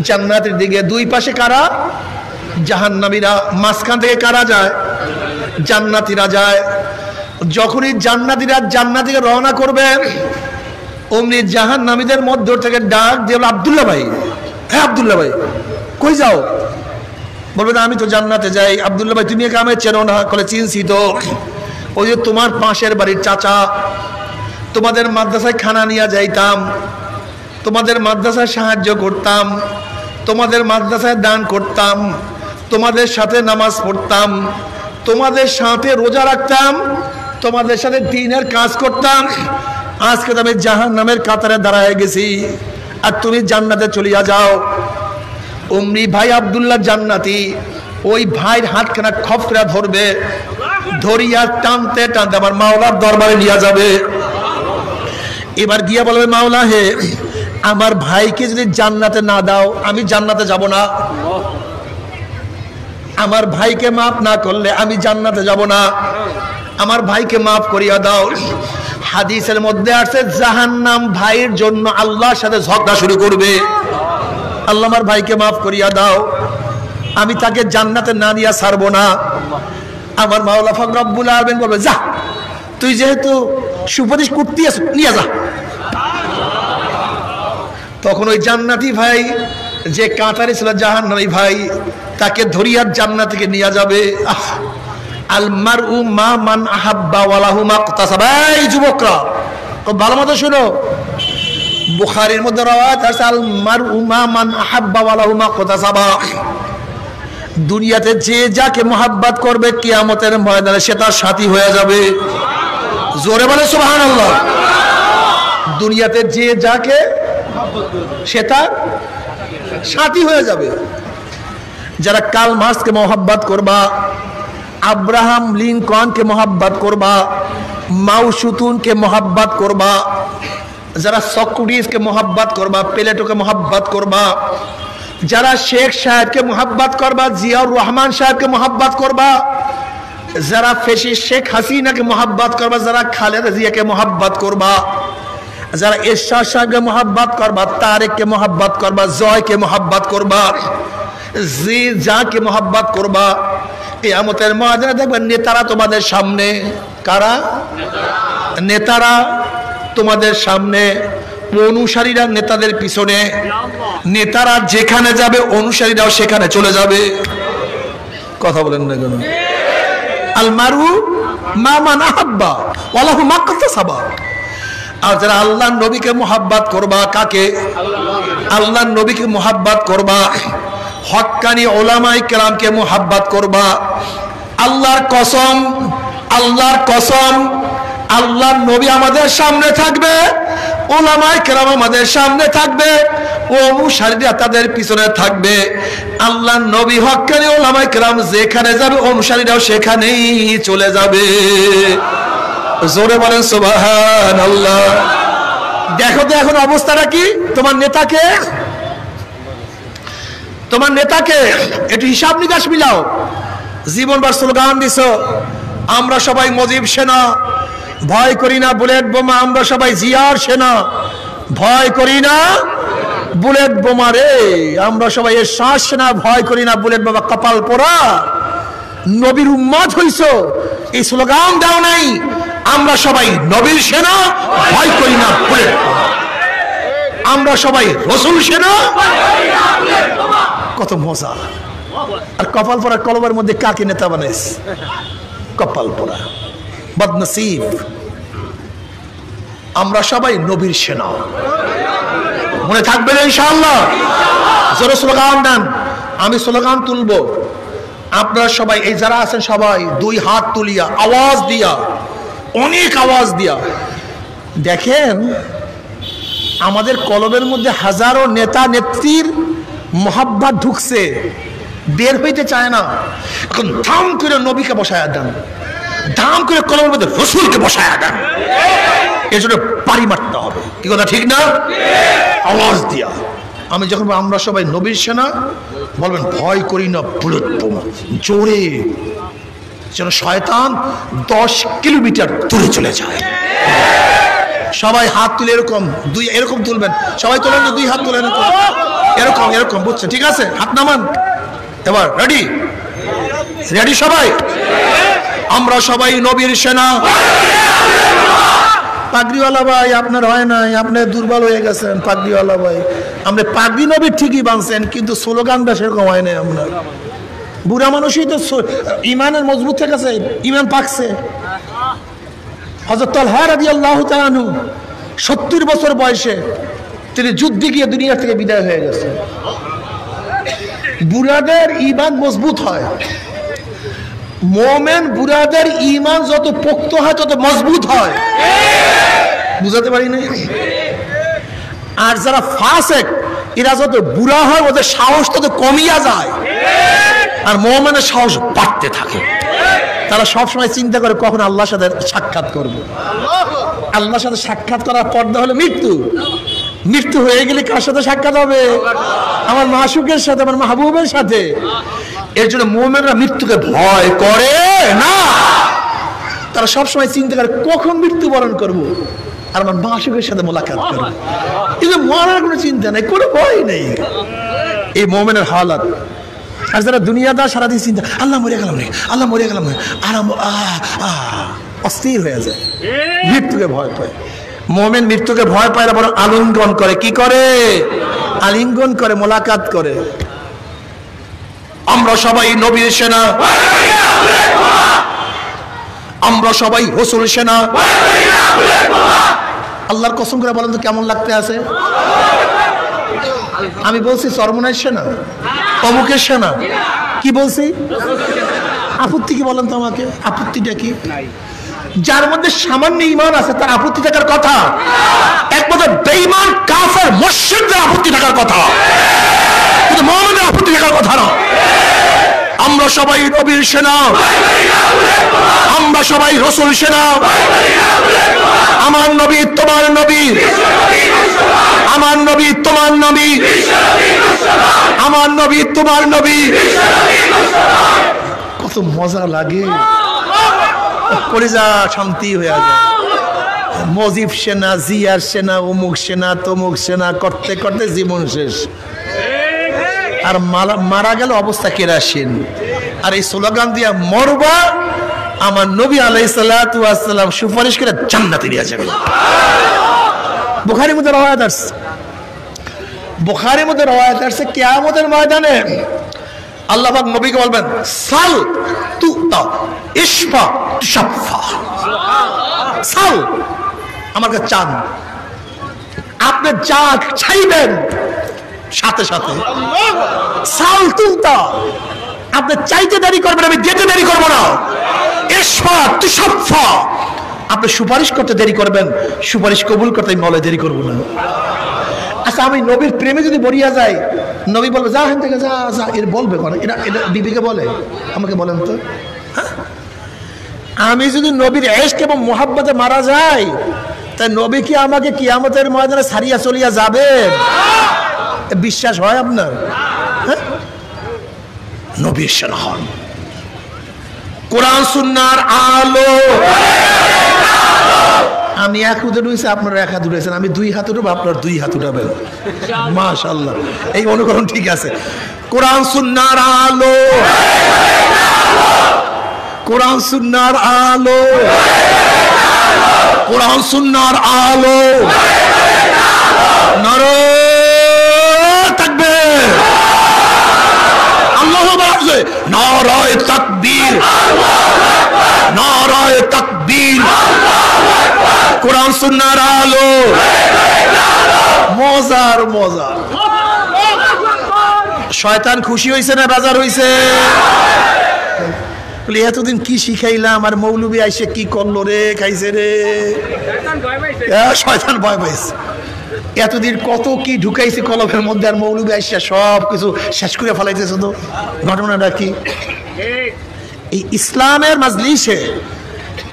জান্নাতের দিকে। 2 পাশে কারা? জাহান্নামীরা। মাঝখান থেকে কারা যায়? জান্নাতীরা যায়। যখনই জান্নাতীরা জান্নাতে রওনা করবে, অমনি জাহান্নামীদের মধ্য থেকে ডাক দিয়ে, আব্দুল্লাহ ভাই, হ্যাঁ আব্দুল্লাহ ভাই, কই যাও? বলবে না, আমি তো জান্নাতে যাই। আব্দুল্লাহ ভাই, তুমি একে আমি চেনো না? বলে, চিনছি তো, ওই যে তোমার পাশের বাড়ির চাচা, তোমাদের মাদ্রাসায় খানা নিয়ে যাইতাম, তোমাদের মাদ্রাসায় সাহায্য করতাম, তোমাদের মাদ্রাসায় দান করতাম, তোমাদের সাথে নামাজ পড়তাম, তোমাদের সাথে রোজা রাখতাম, তোমাদের সাথে দিনের কাজ করতাম। আজকে তো আমি জাহান্নামের কাতারে দাঁড়ায় গেছি, আর তুমি জান্নাতে চলিয়া যাও। অমনি ভাই আব্দুল্লাহ জান্নাতি, ওই ভাইয়ের হাতখানা খপ করে ধরবে, ধরিয়া টানতে টানতে আমার মাওলার দরবারে নিয়ে যাবে। এবার গিয়া বলবে, মাওলা হে, আমার ভাইকে যদি জান্নাতে না দাও, আমি জান্নাতে যাব না। আমার ভাইকে মাফ না করলে আমি জান্নাতে যাব না। আমার ভাইকে মাফ করিয়া দাও। হাদিসের মধ্যে আছে, জাহান্নাম ভাইয়ের জন্য আল্লাহর সাথে ঝগড়া শুরু করবে। আল্লাহ, আমার ভাইকে মাফ করিয়া দাও, আমি তাকে জান্নাতে না নিয়ে ছাড়বো না। আমার মাওলা পাক রব্বুল আলামিন বলবে, যা, তুই যেহেতু সুপারিশ করতে আছিস, নিয়ে যা। তখন ওই জান্নাতি ভাই, যে কাতারে ছিল জাহান্নামী ভাই, তাকে ধরিয়া জান্নাত থেকে নিয়ে যাবে। আল মারউ মা মান আহাব্বা ওয়া লাহু মাকতাসাবা। এই যুবকরা খুব ভালো মতো শুনো, বুখারীর মধ্যে রাওয়ায়াত আছে, আল মারউ মা মান আহাব্বা ওয়া লাহু মাকতাসাবা। দুনিয়াতে যে যাকে মোহাব্বত করবে, কিয়ামতের ময়দানে সে তার সাথী হয়ে যাবে। জোরে বলে সুবহানাল্লাহ। দুনিয়াতে যে যাকে, সে তার সাথী হয়ে যাবে। যারা কার্ল মার্ক্সকে মোহাব্বত করবা, আব্রাহাম লিঙ্কনকে মোহাব্বত করবা, মাও সুতুনকে মোহাব্বত করবা, যারা সক্রেটিসকে মোহাব্বত করবা, প্লেটোকে মোহাব্বত করবা, যারা শেখ সাহেবকে মোহাব্বত করবা, জিয়াউর রহমান সাহেবকে মোহাব্বত করবা, যারা ফেসিস্ট শেখ হাসিনাকে মোহাব্বত করবা, যারা খালেদা জিয়াকে মোহাব্বত করবা, যারা এরশাদ সাহেবকে মোহাব্বত করবা, তারেককে মোহাব্বত করবা, জয়কে মোহাব্বত করবা, জি যাকে মোহাব্বত করবা, কিয়ামতের ময়দানে দেখবেন নেতারা তোমাদের সামনে। কারা? নেতারা তোমাদের সামনে, অনুসারীরা নেতাদের পিছনে। নেতারা যেখানে যাবে অনুসারীরাও সেখানে চলে যাবে। কথা বলেন না কেন? আল মারু মা মান আহাব্বা ওয়া লাহু মা কাতাসাবা। আর যারা আল্লাহর নবীকে মোহাব্বত করবা, কাকে? আল্লাহর নবীকে মোহাব্বত করবা, হক্কানি ওলামায়ে কেরামকে মোহাব্বত করবা। আল্লাহর কসম, আল্লাহর কসম, আল্লাহর নবী আমাদের সামনে থাকবে, ওলামায়ে কেরাম আমাদের সামনে থাকবে, অনুসারীরা তাদের পিছনে থাকবে। আল্লাহর নবী হক্কানি ওলামায়ে কেরাম যেখানে যাবে অনুসারীরাও সেখানেই চলে যাবে। জোরে বলেন সুবহানাল্লাহ। দেখো তো এখন অবস্থাটা কি? তোমার নেতাকে, তোমার নেতাকে একটু হিসাব নিকাশ মিলাও। জীবনভর স্লোগান দিছ, আমরা সবাই মুজিব সেনা, ভয় করি না বুলেট বোমা, আমরা সবাই জিয়ার সেনা, ভয় করি না বুলেট বোমা রে, আমরা সবাই এরশাদ সেনা, ভয় করি না বুলেট বোমা। কপাল পোড়া, নবীর উম্মত হইছ, এই স্লোগান দাও নাই, আমরা সবাই নবীর সেনা, ভয় করি না বুলেট বোমা, আমরা সবাই রসুল সেনা। কত মজা! আর কপাল পোড়া কলমের মধ্যে কাকে নেতা বানাইস? কপাল পোড়া, বদনসিব। আমরা সবাই নবীর সেনা, মনে থাকবে না ইনশাআল্লাহ? জোরে স্লোগান দেন, আমি স্লোগান তুলবো, আপনারা সবাই এই যারা আছেন সবাই দুই হাত তুলিয়া আওয়াজ দিয়া, অনেক আওয়াজ দিয়া দেখেন আমাদের কলবের মধ্যে হাজারো নেতা নেত্রীর মোহাব্বত ঢুকছে, বের হইতে চায় না। এখন ধাম করে নবীকে বসায়া দেন, ধাম করে কলমের মধ্যে রসুলকে বসায়া দেন। এই জন্য পারি মারতে হবে, কি কথা ঠিক না? আওয়াজ দিয়া আমি যখন আমরা সবাই নবীর সেনা বলবেন, ভয় করি না বুলেট বোমা, জোরে, যেন শয়তান 10 কিলোমিটার দূরে চলে যায়। সবাই হাত তুলে এরকম দুই এরকম তুলবেন, সবাই তোলেন, দুই হাত তুলেন এরকম এরকম, বুঝছেন? ঠিক আছে, হাত নামান। এবার রেডি, রেডি সবাই? আমরা সবাই নবীর সেনা। পাগড়িওয়ালা ভাই আপনার হয় নাই, আপনি দুর্বল হয়ে গেছেন। পাগড়িওয়ালা ভাই, আপনি পাগড়ি নবীর ঠিকই বানছেন, কিন্তু স্লোগানটা সেরকম হয় নাই আপনার। বুড়া মানুষই তো ইমানের মজবুত থেকে গেছে, ইমান পাকছে। হযরত তালহা রাদিয়াল্লাহু তাআলা আনহু 70 বছর বয়সে তিনি যুদ্ধে গিয়ে দুনিয়া থেকে বিদায় হয়ে গেছেন। বুড়াদের ঈমান মজবুত হয়, মুমিন বুড়াদের ঈমান যত পোক্ত হয় তত মজবুত হয়। বুঝাতে পারি না? আর যারা ফাসিক এরা যত বুড়া হয় ওদের সাহস তত কমিয়া যায়, আর মুমিনের সাহস বাড়তে থাকে। তারা সবসময় চিন্তা করে কখন আল্লাহর সাথে সাক্ষাৎ করবে। আল্লাহর সাথে সাক্ষাৎ করার পর্দা হলো মৃত্যু। মৃত্যু হয়ে গেলে কার সাথে সাক্ষাৎ হবে? আমার মাশুকের সাথে, আমার মাহবুবের সাথে। এর জন্য মুমিনরা মৃত্যুকে ভয় করে না, তারা সবসময় চিন্তা করে কখন মৃত্যুবরণ করব আর আমার মাশুকের সাথে মোলাকাত করব। কিন্তু মরার কোনো চিন্তা নেই, কোনো ভয় নেই। এই মুমিনের হালাত। আর যারা দুনিয়াদার সারাদিন চিন্তা, আল্লাহ মরে গেলাম নেই, আল্লাহ মরে গেলাম নেই, আরাম অস্থির হয়ে যায়, মৃত্যুকে ভয় পায়। মুমিন মৃত্যুকে ভয় পায় না, বরং আলিঙ্গন করে। কি করে? আলিঙ্গন করে, মোলাকাত করে। আমরা সবাই নবীর সেনা, আমরা সবাই রাসূল সেনা। আল্লাহর কসম করে বলেন তো কেমন লাগতে আছে? আমি বলছি চরমনাই সেনা, অমুকের সেনা, কি বলছি? আপত্তি কি বলেন তো আমাকে? আপত্তিটা কি? যার মধ্যে সামান্য ঈমান আছে তার আপত্তি থাকার কথা। একমাত্র বেঈমান কাফের মুশরিকদের আপত্তি থাকার কথা। শুধু মুমিনের আপত্তি থাকার কথা না। আমরা সবাই নবীর সেনা, আমরা সবাই রাসূল সেনা। আমার নবী তোমার নবী, আমার নবী তোমার নবী, আমার নবী তোমার নবী। কত মজা লাগে, কলিজা শান্তি হয়ে যায়। মজিব সেনা, জিয়ার সেনা, অমুক সেনা, তমুক সেনা করতে করতে জীবন শেষ। আর মারা গেল অবস্থা কেরাসিন। আর এই স্লোগান দিয়া মরবা, আমার নবী আলাইহিস সালাতু ওয়াস সালাম সুপারিশ করে জান্নাতে নিয়ে যাবে। বুখারীর মধ্যে রওয়ায়াত আছে, বুখারীর মধ্যে রওয়ায়াত আছে কিয়ামতের ময়দানে আল্লাহ পাক নবীকে বলবেন, সাল তুতা ইশফা তুশাফা। সাল আমার কাছে চান, আপনি যা চাইবেন সাথে সাথে। সাল তুতা, আপনি চাইতে দেরি করবেন, আমি যেতে দেরি করবো না। ইশফা তুশাফা, আপনি সুপারিশ করতে দেরি করবেন, সুপারিশ কবুল করতে আমি মলে দেরি করবো না। আচ্ছা, আমি নবীর প্রেমে যদি বরিয়া যাই, নবী বলবে যা হেন থেকে যা যা, এর বলবে কেন? এটা এটা বিবিকে বলে? আমাকে বলেন তো। আমি যদি নবীর ইশক এবং মুহাব্বতে মারা যাই, তাই নবী কি আমাকে কিয়ামতের ময়দানে ছাড়িয়া চলিয়া যাবে? বিশ্বাস হয় আপনার? নবীর সেনা হন, কোরআন সুন্নাহর আলো। আমি এক হাতে উঠেছি, আপনারা এক হাতে উঠেছেন, আমি দুই হাতে উঠবো, আপনার দুই হাত উঠাবেন। মাশাআল্লাহ, এই অনুকরণ ঠিক আছে। কোরআন সুন্নাহর আলো, কোরআন সুন্নাহর আলো, কোরআন সুন্নাহর আলো। নারে তাকবীর, আল্লাহু আকবার, নারায়ে তাকবীর, নারায়ে তাকবীর। কোরআন সুন্নাহর আলো, মজার মজা। শয়তান খুশি হয়েছে না বাজার হয়েছে? এতদিন কি শিখাইলাম, আর মৌলবী আইসে কি করলো রে, খাইছে রে। শয়তান ভয় পাইছে। এতদিন কত কি ঢুকাইছে কলমের মধ্যে, আর মৌলবী আইসা সব কিছু শেষ করে ফেলাইতেছে। তো ঘটনাটা কি? এই ইসলামের মাজলিসে,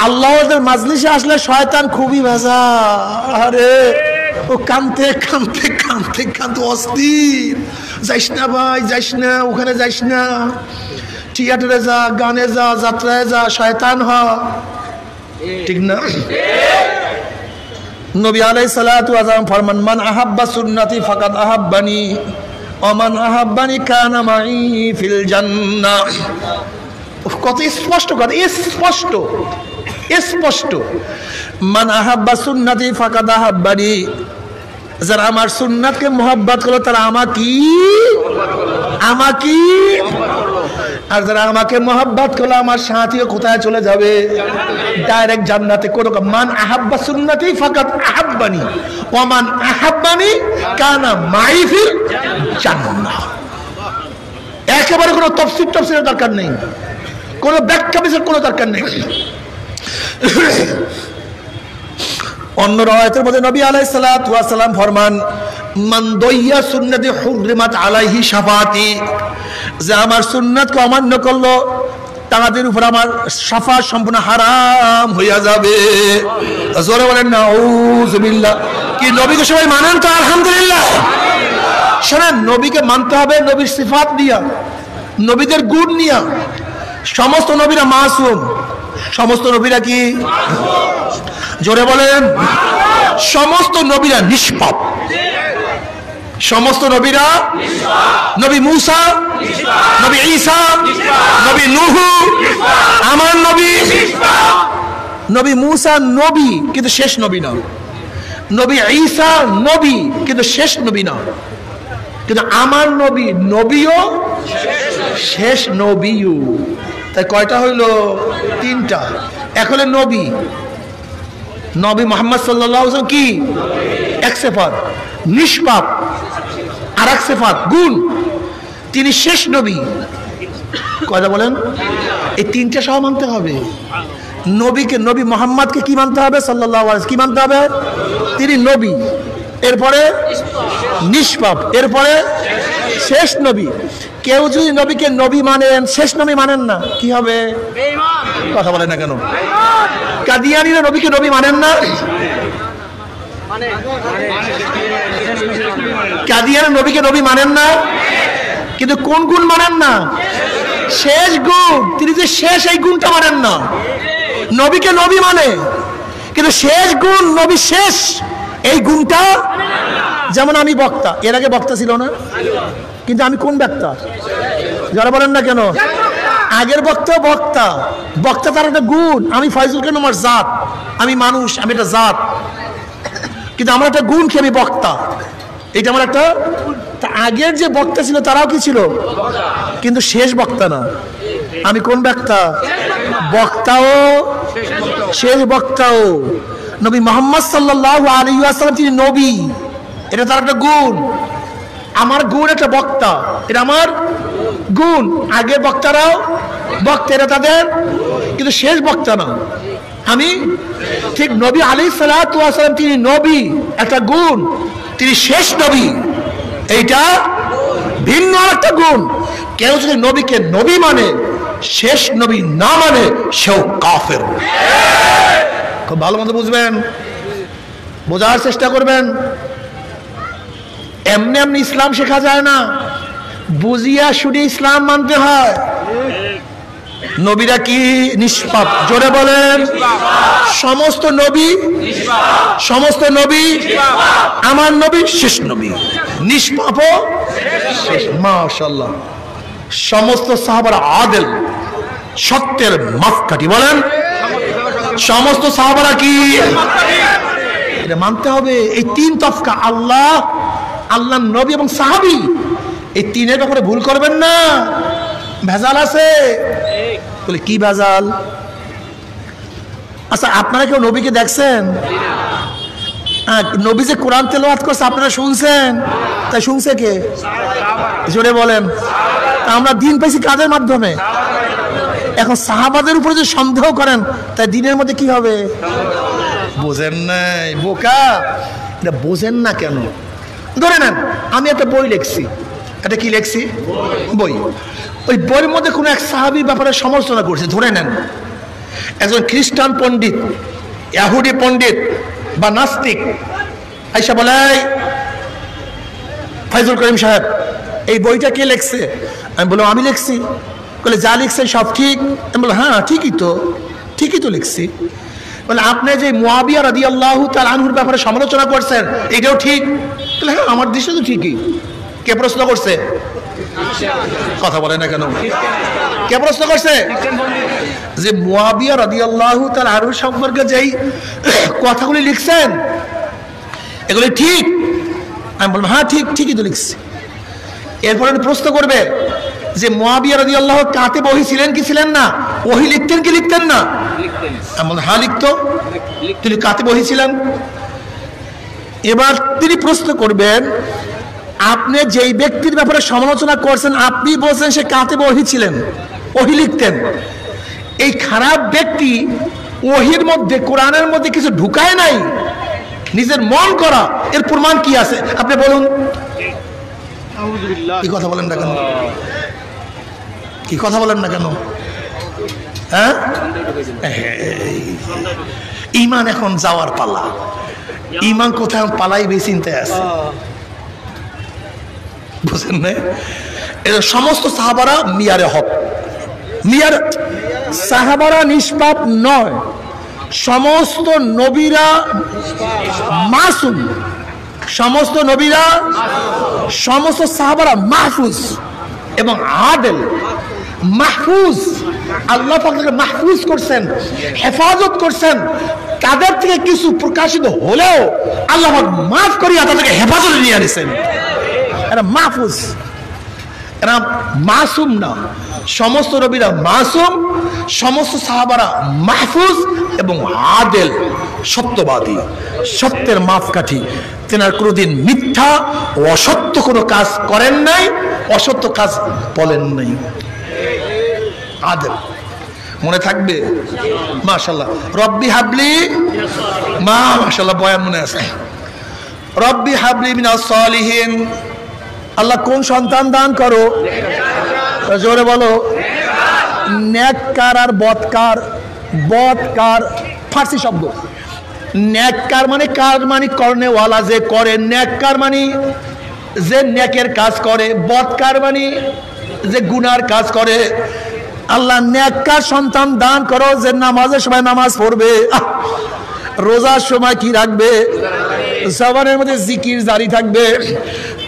আল্লাহর মাজলিসে আসলে শয়তান খুবই ভেজা। আরে ও কানতে কানতে কানতে কানতে অস্থির। যাইস না ভাই, যাইস না, ওখানে যাইস না, থিয়েটারে যা, গানে যা, যাত্রায় যা, শয়তান হ। ঠিক না? নবী আলাইহিস সালাতু ওয়াস সালাম ফরমান, মান আহাব্বা সুন্নতি ফাকাদ আহাব্বানি ওয়া মান আহাব্বানি কানা মাই ফিল জান্নাহ। কত স্পষ্ট কথা, স্পষ্ট স্পষ্ট। মান আহাব্বা সুন্নতি ফাকাদ আহাব্বানি, যারা আমার সুন্নাতকে মুহাব্বত করলো তারা আমাকে আর যারা আমাকে মুহাব্বত করলো আমার সাথীও কোথায় চলে যাবে? ডাইরেক্ট জান্নাতে। কোন মান আহাব্বা সুন্নতি ফাকাদ আহাব্বানি ওয়া মান আহাব্বানি কানা মাই ফিল জান্নাহ। একেবারে কোনো তফসিরের দরকার নেই, কোনো ব্যাখ্যা বিশ্লেষণের কোনো দরকার নেই। অন্য রাওয়ায়াতের মধ্যে নবী আলাইহিস সালাতু ওয়াস সালাম ফরমান, মান দাইয়া সুন্নতি হুররিমাত আলাইহি শাফাতি, যে আমার সুন্নাতকে অমান্য করলো তাদের উপর আমার শাফাত সম্পূর্ণ হারাম হইয়া যাবে। জোরে বলেন নাউযুবিল্লাহ। কি নবীকে সবাই মানেন তো? আলহামদুলিল্লাহ। শোনেন, নবীকে মানতে হবে নবীর সিফাত নিয়া, নবীদের গুণ নিয়া। সমস্ত নবীরা মাসুম। সমস্ত নবীরা কি? জোরে বলেন। সমস্ত নবীরা নিষ্পাপ। সমস্ত নবীরা, নবী মুসা, নবী ঈসা, নবী নূহ, আমার নবী। নবী মুসা নবী কিন্তু শেষ নবী না, নবী ঈসা নবী কিন্তু শেষ নবী না, কিন্তু আমার নবী নবীও শেষ নবীও। তাই কয়টা হইল? তিনটা। এখন নবী, নবী মুহাম্মদ সাল্লাল্লাহু আলাইহি ওয়াসাল্লাম কি? এক সিফাত নিষ্পাপ, আর এক সিফাত গুণ, তিনি শেষ নবী। কয়টা বলেন? এই তিনটা সহ মানতে হবে। নবীকে, নবী মুহাম্মদকে কি মানতে হবে? সাল্লাল্লাহু আলাইহি ওয়াসাল্লাম কি মানতে হবে? তিনি নবী, এরপরে নিষ্পাপ, এরপরে শেষ নবী। কেউ যদি নবীকে নবী মানেন, শেষ নবী মানেন না, কি হবে? কথা বলেন না কেন? কাদিয়ানীরা নবীকে নবী মানেন না, কাদিয়ানী নবীকে নবী মানেন না, কিন্তু কোন গুণ মানেন না? শেষ গুণ। তিনি যে শেষ, এই গুণটা মানেন না। নবীকে নবী মানে, কিন্তু শেষ গুণ, নবী শেষ, এই গুণটা। যেমন আমি বক্তা, এর আগে বক্তা ছিল না, কিন্তু আমি কোন বক্তা? যারা বলেন না কেন? আগের বক্তা বক্তা, বক্তা তার একটা গুণ। আমি ফয়জুল কেন আমার জাত, আমি মানুষ, আমি একটা জাত, কিন্তু আমার একটা গুণ কি? আমি বক্তা, এটা আমার একটা। আগের যে বক্তা ছিল তারাও কি ছিল? কিন্তু শেষ বক্তা না। আমি কোন বক্তা? বক্তাও শেষ বক্তাও। নবী মুহাম্মদ সাল্লাল্লাহু আলাইহি ওয়াসাল্লাম তিনি নবী, এটা তার একটা গুণ। আমার গুণ একটা বক্তা, এটা আমার গুণ। আগের বক্তারাও বক্তা, এটা তাদের, কিন্তু শেষ বক্তা না আমি। ঠিক নবী আলাইহিস সালাতু ওয়াস সালাম তিনি নবী, একটা গুণ, তিনি শেষ নবী, এইটা ভিন্ন একটা গুণ। কেউ যদি নবীকে নবী মানে, শেষ নবী না মানে, সেও কাফের। খুব ভালো মতো বুঝবেন, বোঝার চেষ্টা করবেন। এমনি এমনি ইসলাম শেখা যায় না, বুঝিয়া শুনে ইসলাম মানতে হয়। নবীরা কি নিষ্পাপ? জোরে বলেন। সমস্ত নবী, সমস্ত নবী, আমার নবী শেষ নবী, নিষ্পাপ শেষ। মাশাআল্লাহ। সমস্ত সাহাবারা আদেল, সত্যের মাপকাঠি। বলেন, সমস্ত সাহাবারা কি? এটা মানতে হবে। এই তিন তফকা, আল্লাহ, আল্লাহ নবী এবং সাহাবী, এই তিনের ব্যাপারে ভুল করবেন না। ভেজাল আছে। বলে কি ভেজাল? আচ্ছা, আপনারা কেউ নবীকে দেখছেন? নবী যে কোরআন তেলাওয়াত করছে আপনারা শুনছেন? তাই শুনছে কে? জোরে বলেন। আমরা দিন পাইছি কাদের মাধ্যমে? এখন সাহাবাদের উপরে যে সন্দেহ করেন, তাই দিনের মধ্যে কি হবে? বোঝেন নাই, বোকা। এটা বোঝেন না কেন? ধরে নেন আমি একটা বই লিখছি, এটা কি লিখছি? বই। ওই বইয়ের মধ্যে কোনো এক সাহাবীর ব্যাপারে সমালোচনা করছে। ধরে নেন একজন খ্রিস্টান পণ্ডিত, ইহুদি পণ্ডিত বা নাস্তিক আইসা বলে, ফয়জুল করিম সাহেব এই বইটা কে লিখছে? আমি বললাম আমি লিখছি। বলে যা লিখছেন সব ঠিক? আমি বললাম হ্যাঁ ঠিকই তো, ঠিকই তো লিখছি। বলে আপনি যে মুয়াবিয়া রাদিয়াল্লাহু তাআলা আনহুর ব্যাপারে সমালোচনা করছেন এটাও ঠিক? বলে হ্যাঁ আমার দৃষ্টি তো ঠিকই। কে প্রশ্ন করছে? কথা বলে না কেন? কে প্রশ্ন করছে? যে মুয়াবিয়া রাদিয়াল্লাহু তাআলা আনহু সম্পর্কে যেই কথাগুলি লিখছেন এগুলি ঠিক? আমি বললাম হ্যাঁ ঠিক, ঠিকই তো লিখছি। এরপরে প্রশ্ন করবে যে মুয়াবিয়া রাদিয়াল্লাহু কাতে ওহী ছিলেন কি ছিলেন না? ওহী লিখতেন কি লিখতেন না? আমি বললাম হ্যাঁ লিখতো। তিনি কাতে ওহী ছিলেন। এবার তিনি প্রশ্ন করবেন আপনি যেই ব্যক্তির ব্যাপারে সমালোচনা করছেন আপনি বলছেন সে কাতে ওহী ছিলেন, ওহী লিখতেন। এই খারাপ ব্যক্তি ওহীর মধ্যে, কোরআনের মধ্যে কিছু ঢুকায় নাই, নিজের মন করা, এর প্রমাণ কি আছে? আপনি বলুন। কি কথা বলেন না কেন? কি কথা বলেন না কেন? হ্যাঁ, ঈমান এখন যাওয়ার পালা। ঈমান কোথায় পালাই বেশি চিন্তায় আছে, বুঝেন না? এর সমস্ত সাহাবারা মিয়ারে হক, মিয়ার সাহাবারা নিষ্পাপ নয়, সমস্ত নবীরা মাসুম, সমস্ত নবীরা, সমস্ত সাহাবারা মাহফুজ এবং আদেল। মাহফুজ, আল্লাহ পাক তাদেরকে মাহফুজ করছেন, হেফাজত করছেন। তাদের থেকে কিছু প্রকাশিত হলেও আল্লাহ পাক মাফ করিয়া তাদেরকে হেফাজতে নিয়ে আনিছেন। এরা মাহফুজ, এরা মাসুম না। সমস্ত নবীরা মাসুম, সমস্ত সাহাবারা মাহফুজ এবং আদেল, সত্যবাদী, সত্যের মাপকাঠি। তেনার কোনোদিন মিথ্যা ও অসত্য কোনো কাজ করেন নাই, অসত্য কাজ বলেন নাই। আদেল, মনে থাকবে? মাশাআল্লাহ। রব্বি হাবলি, মাশাআল্লাহ বয়ান মনে আছে। রব্বি হাবলি মিনাস সালিহিন, আল্লাহ কোন সন্তান দান করো? জোরে বলো। নেককার আর বদকার, বদকার ফার্সি শব্দ। নেককার মানে কার মানে করনেওয়ালা, যে করে। নেককার মানে যে নেকের কাজ করে। বদকার মানে যে গুনার কাজ করে। আল্লাহ নেককার সন্তান দান করো, যে নামাজের সময় নামাজ পড়বে, রোজার সময় কি রাখবে, জবানের মধ্যে জিকির জারি থাকবে,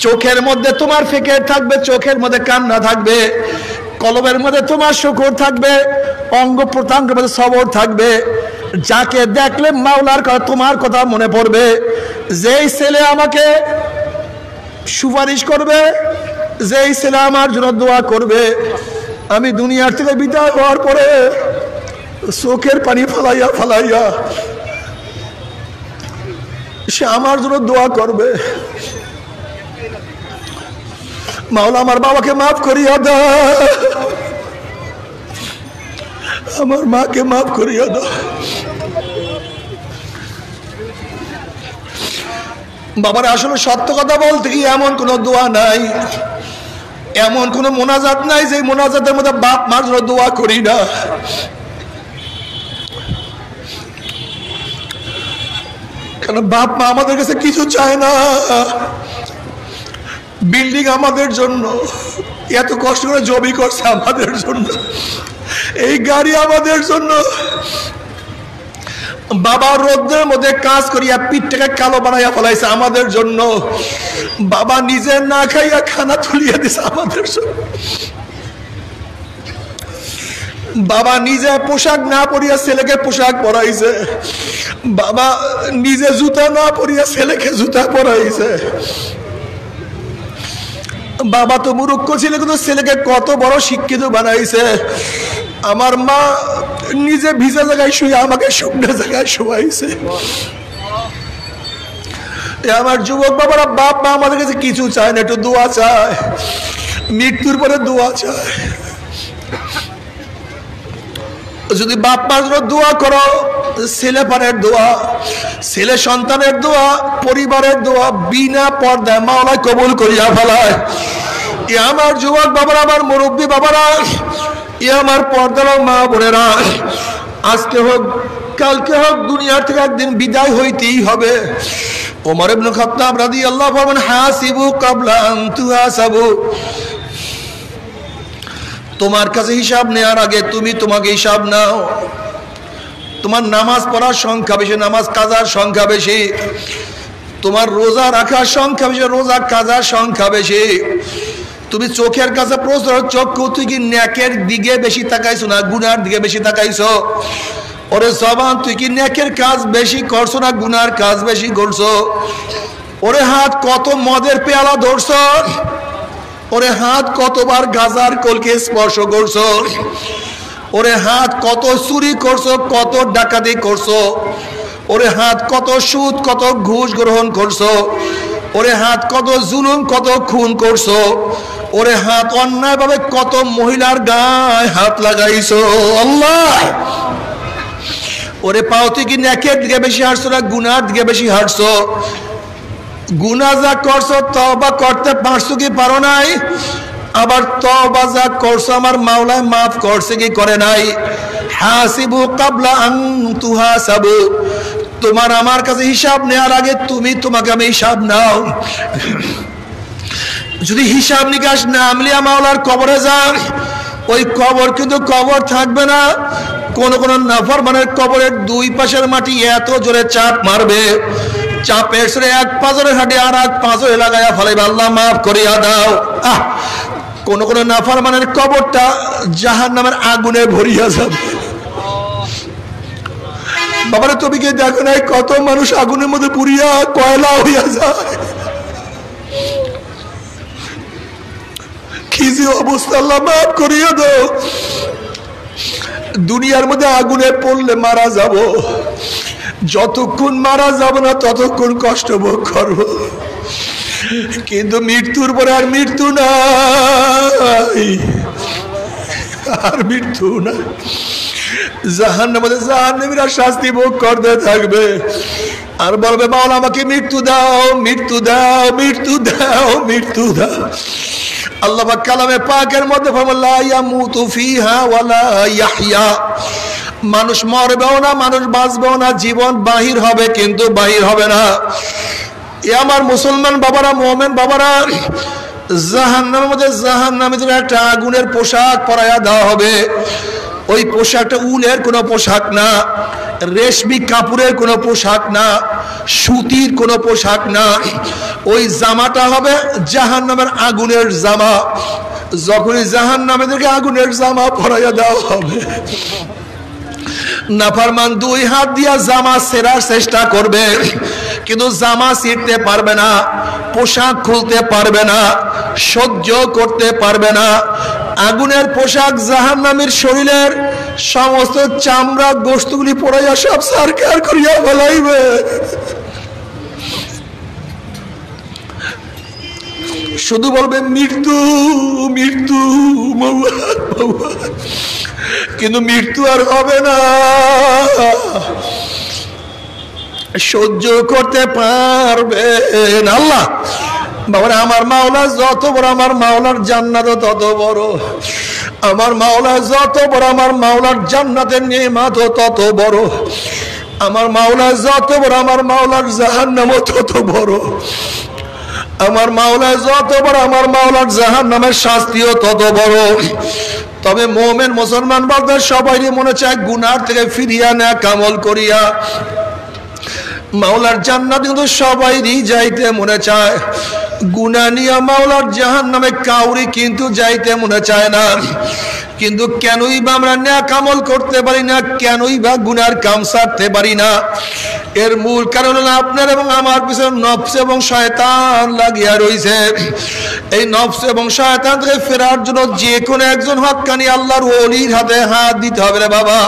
চোখের মধ্যে তোমার ফিকির থাকবে, চোখের মধ্যে কান্না থাকবে, কলবের মধ্যে তোমার শুকর থাকবে, অঙ্গ প্রত্যঙ্গের মধ্যে সবর থাকবে। যাকে দেখলে মাওলার কথা, তোমার কথা মনে পড়বে। যেই ছেলে আমাকে সুপারিশ করবে, যেই ছেলে আমার জন্য দোয়া করবে, আমি দুনিয়ার থেকে বিদায় হওয়ার পরে চোখের পানি ফালাইয়া ফালাইয়া সে আমার জন্য দোয়া করবে, মাওলা আমার বাবাকে মাফ করিয়া দাও, আমার মাকে মাফ করিয়া দাও। বাবার আসলে সত্য কথা বলতে কি, এমন কোন দোয়া নাই, এমন কোন মোনাজাত নাই যে মোনাজাতের মধ্যে বাপ মার জন্য দোয়া করি না। কারণ বাপ মা আমাদের কাছে কিছু চায় না। বিল্ডিং আমাদের জন্য, এত কষ্ট করে জমি করছে আমাদের জন্য, এই গাড়ি আমাদের জন্য। বাবা রোদের মধ্যে কাজ করিয়া পিঠটাকে কালো বানাইয়া ফেলাইছে আমাদের জন্য। বাবা নিজে না খাইয়া খানা তুলিয়া দিছে আমাদের জন্য। বাবা নিজে পোশাক না পরিয়া ছেলেকে পোশাক পরাইছে। বাবা নিজে জুতা না পরিয়া ছেলেকে জুতা পরাইছে। বাবা তো মূর্খ ছিল, কিন্তু ছেলেকে কত বড় শিক্ষিত বানাইছে। আমার মা নিজে ভিজা জায়গায় শুয়ে আমাকে শুকনো জায়গায় শোয়াইছে। আমার যুবক বাবারা, বাপ মা আমাদের কাছে কিছু চায় না, একটু দোয়া চায়, মৃত্যুর পরে দোয়া চায়। যদি বাপ মার জন্য দোয়া করো, ছেলে পানের দোয়া, ছেলে সন্তানের দোয়া, পরিবারের দোয়া বিনা পর্দায় মাওলা কবুল করিয়া ফেলায়। আমার যুবক বাবারা, আমার মুরব্বী বাবারা, আমার পর্দার মা বোনেরা, আজকে হোক কালকে হোক দুনিয়ার থেকে একদিন বিদায় হইতেই হবে। ওমর ইবনে খাত্তাব রাদিয়াল্লাহু আনহু বলেন, হাসিবু ক্বাবলা আন তুহাসাবু। তোমার কাছে হিসাব নেওয়ার আগে তুমি তোমাকে হিসাব নাও। তোমার নামাজ পড়ার সংখ্যা বেশি, নামাজ কাজার সংখ্যা বেশি। তোমার রোজা রাখার সংখ্যা বেশি, রোজা কাজার সংখ্যা বেশি। তুমি চোখের কাছে প্রশ্ন, চক্ষু তুই কি নেকের দিকে বেশি তাকাইছো না গুনার দিকে বেশি তাকাইছো? ওরে জবান তুই কি নেকের কাজ বেশি করছো না গুনার কাজ বেশি করছো? ওরে হাত কত মদের পেয়ালা ধরছো? ওরে হাত কতবার গাজার কলকে স্পর্শ করছো? ওরে হাত কত চুরি করছো, কত ডাকাতি করছো? ওরে হাত কত সুদ, কত ঘুষ গ্রহণ করছো? ওরে হাত কত জুলুম, কত খুন করছো? ওরে হাত অন্যায় ভাবে কত মহিলার গায়ে হাত লাগাইছো? আল্লাহ, ওরে পাও তুই কি নেকের দিকে বেশি হাঁটছো না গুনার দিকে বেশি হাঁটছো? গুনাহ যা করছো তওবা করতে পারছো কি পারো নাই? আবার তওবা যা করছো আমার মাওলায় মাফ করছে কি করে নাই? হাসিবু ক্বাবলা আন তুহাসাবু। তোমার আমার কাছে হিসাব নেওয়ার আগে তুমি তোমাকে আমি হিসাব নাও। যদি হিসাব নিকাশ না মিলিয়ে মাওলার কবরে যান, ওই কবর কিন্তু কবর থাকবে না। কোন কোন নাফরমানের কবরের দুই পাশের মাটি এত জোরে চাপ মারবে, চাপের সরে এক পাঁজরের হাঁটি আর এক পাঁজরে লাগাইয়া ফেলাইবে, আল্লাহ মাফ করিয়া দাও। কোন কোন নাফরমানের কবরটা জাহান্নামের আগুনে ভরিয়া যাবে। বাবারে তুমি কি দেখো নাই কত মানুষ আগুনের মধ্যে পুড়িয়া কয়লা হইয়া যায়? কি যে অবস্থা, আল্লাহ মাফ করিয়া দাও। দুনিয়ার মধ্যে আগুনে পড়লে মারা যাব, যতক্ষণ মারা যাব না ততক্ষণ কষ্ট ভোগ করব, কিন্তু মৃত্যুর পরে আর মৃত্যু নাই, আর মৃত্যু নাই। জাহান্নামে জাহান্নামীরা শাস্তি ভোগ করতে থাকবে আর বলবে মাওলা আমাকে মৃত্যু দাও, মৃত্যু দাও, মৃত্যু দাও, মৃত্যু দাও। আল্লাহ পাক কালামে পাকের মধ্যে ফরমান লা ইয়ামুতু ফিহা ওয়ালা ইয়াহইয়া, মানুষ মরবেও না, মানুষ বাঁচবেও না, জীবন বাহির হবে কিন্তু বাহির হবে না। এ আমার মুসলমান বাবারা, মুমিন বাবারা, জাহান্নামের মধ্যে জাহান্নামীদের একটা আগুনের পোশাক পরাইয়া দেওয়া হবে। ওই পোশাকটা উলের কোনো পোশাক না, রেশমি কাপড়ের কোনো পোশাক না, সুতির কোনো পোশাক না। ওই জামাটা হবে জাহান্নামের আগুনের জামা। যখনই জাহান্নামীদেরকে আগুনের জামা পরাইয়া দেওয়া হবে, নাফরমান দুই হাত দিয়া জামা ছেঁড়ার চেষ্টা করবে, কিন্তু জামা ছিঁড়তে পারবে না, পোশাক খুলতে পারবে না, সহ্য করতে পারবে না। আগুনের পোশাক জাহান্নামীর শরীরের সমস্ত চামড়া গোশতগুলি পড়াইয়া সব সারকার করিয়া ফেলাইবে। শুধু বলবে মৃত্যু, মৃত্যু, কিন্তু মৃত্যু আর হবে না, সহ্য করতে পারবে না। আল্লাহ বাবা, আমার মাওলা যত বড়, আমার মাওলার জান্নাত তত বড়। আমার মাওলা যত বড়, আমার মাওলার জান্নাতের নেয়ামত তত বড়। আমার মাওলা যত বড়, আমার মাওলার জাহান্নাম তত বড়। আমার মাওলা যত বড়, আমার মাওলার জাহান্নামের শাস্তিও তত বড়। তবে মুমিন মুসলমান বলতে সবাই মনে চায় গুনার থেকে ফিরিয়া নেক আমল করিয়া মাওলার জান্নাত কিন্তু সবাইরই যাইতে মনে চায়। গুনাহ নিয়া মাওলার জাহান্নামে কাউরি কিন্তু যাইতে মনে চায় না। কিন্তু কেনই বা আমরা নেক আমল করতে পারি না, কেনই বা গুনার কাম ছাড়তে পারি না? এর মূল কারণ হলো আপনার এবং আমার পিছনে নফস এবং শয়তান লাগিয়া রয়েছে। এই নফস এবং শয়তান থেকে ফেরার জন্য যে কোনো একজন হক্কানি আল্লাহর ওলির হাতে হাত দিতে হবে রে বাবা।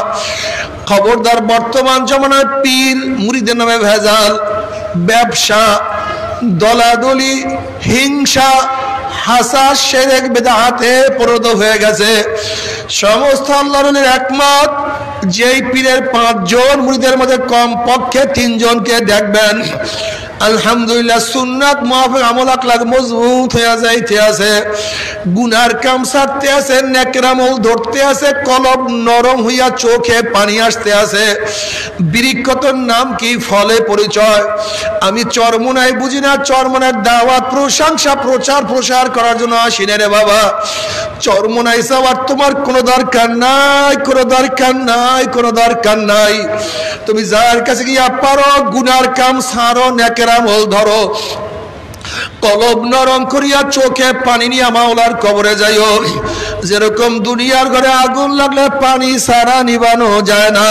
খবরদার, বর্তমান জমানায় পীর মুরিদের নামে ভেজাল, ব্যবসা, দলাদলি, হিংসা, হাসাদ, শিরক, বিদআতে পরিণত হয়ে গেছে। সমস্ত আল্লাহর ওলির একমত, যেই পীরের 5 জন মুরিদের মধ্যে কম পক্ষে 3 জনকে দেখবেন আলহামদুলিল্লাহ সুন্নাত মুআফিক আমল আখলাক মজবুত হয়ে যাইতে আছে, গুনার কাম ছাড়তে আছে, নেকের আমল ধরতে আছে, কলব নরম হইয়া চোখে পানি আসতে আছে। বিরিক্কতর নাম কি, ফলে পরিচয়। আমি চরমোনাই বুঝি না, চরমোনার দাওয়াত, প্রশংসা, প্রচার প্রসার করার জন্য আসি না রে বাবা। চরমোনাই যাওয়ার তোমার কোনো দরকার নাই, কোনো দরকার নাই, কোনো দরকার নাই। তুমি যার কাছে গিয়া পারো গুনার কাম ছাড়ো, নেকের আমল ধরো, কলব নরম করিয়া চোখে পানি নিয়ে মাওলার কবরে যাইও। যেরকম দুনিয়ার ঘরে আগুন লাগলে পানি ছাড়া নিবানো যায় না,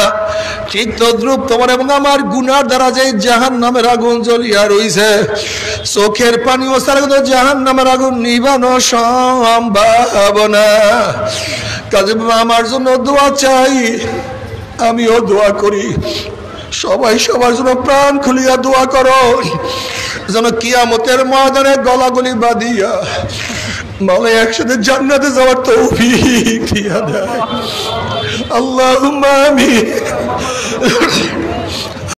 ঠিক তদ্রুপ তোমার এবং আমার গুনার দ্বারা যে জাহান্নামের আগুন জ্বলিয়া রইছে, চোখের পানি ও ছাড়া কিন্তু জাহান্নামের আগুন নিবানো সম্ভব না। কাজে আমার জন্য দোয়া চাই, আমিও দোয়া করি। সবাই সবার জন্য প্রাণ খুলিয়া দোয়া করো, যেন কিয়ামতের ময়দানে গলাগলি বাঁধিয়া মাওলা একসাথে জান্নাতে যাওয়ার তৌফিক দিয়া দেয়। আল্লাহুম্মা আমিন।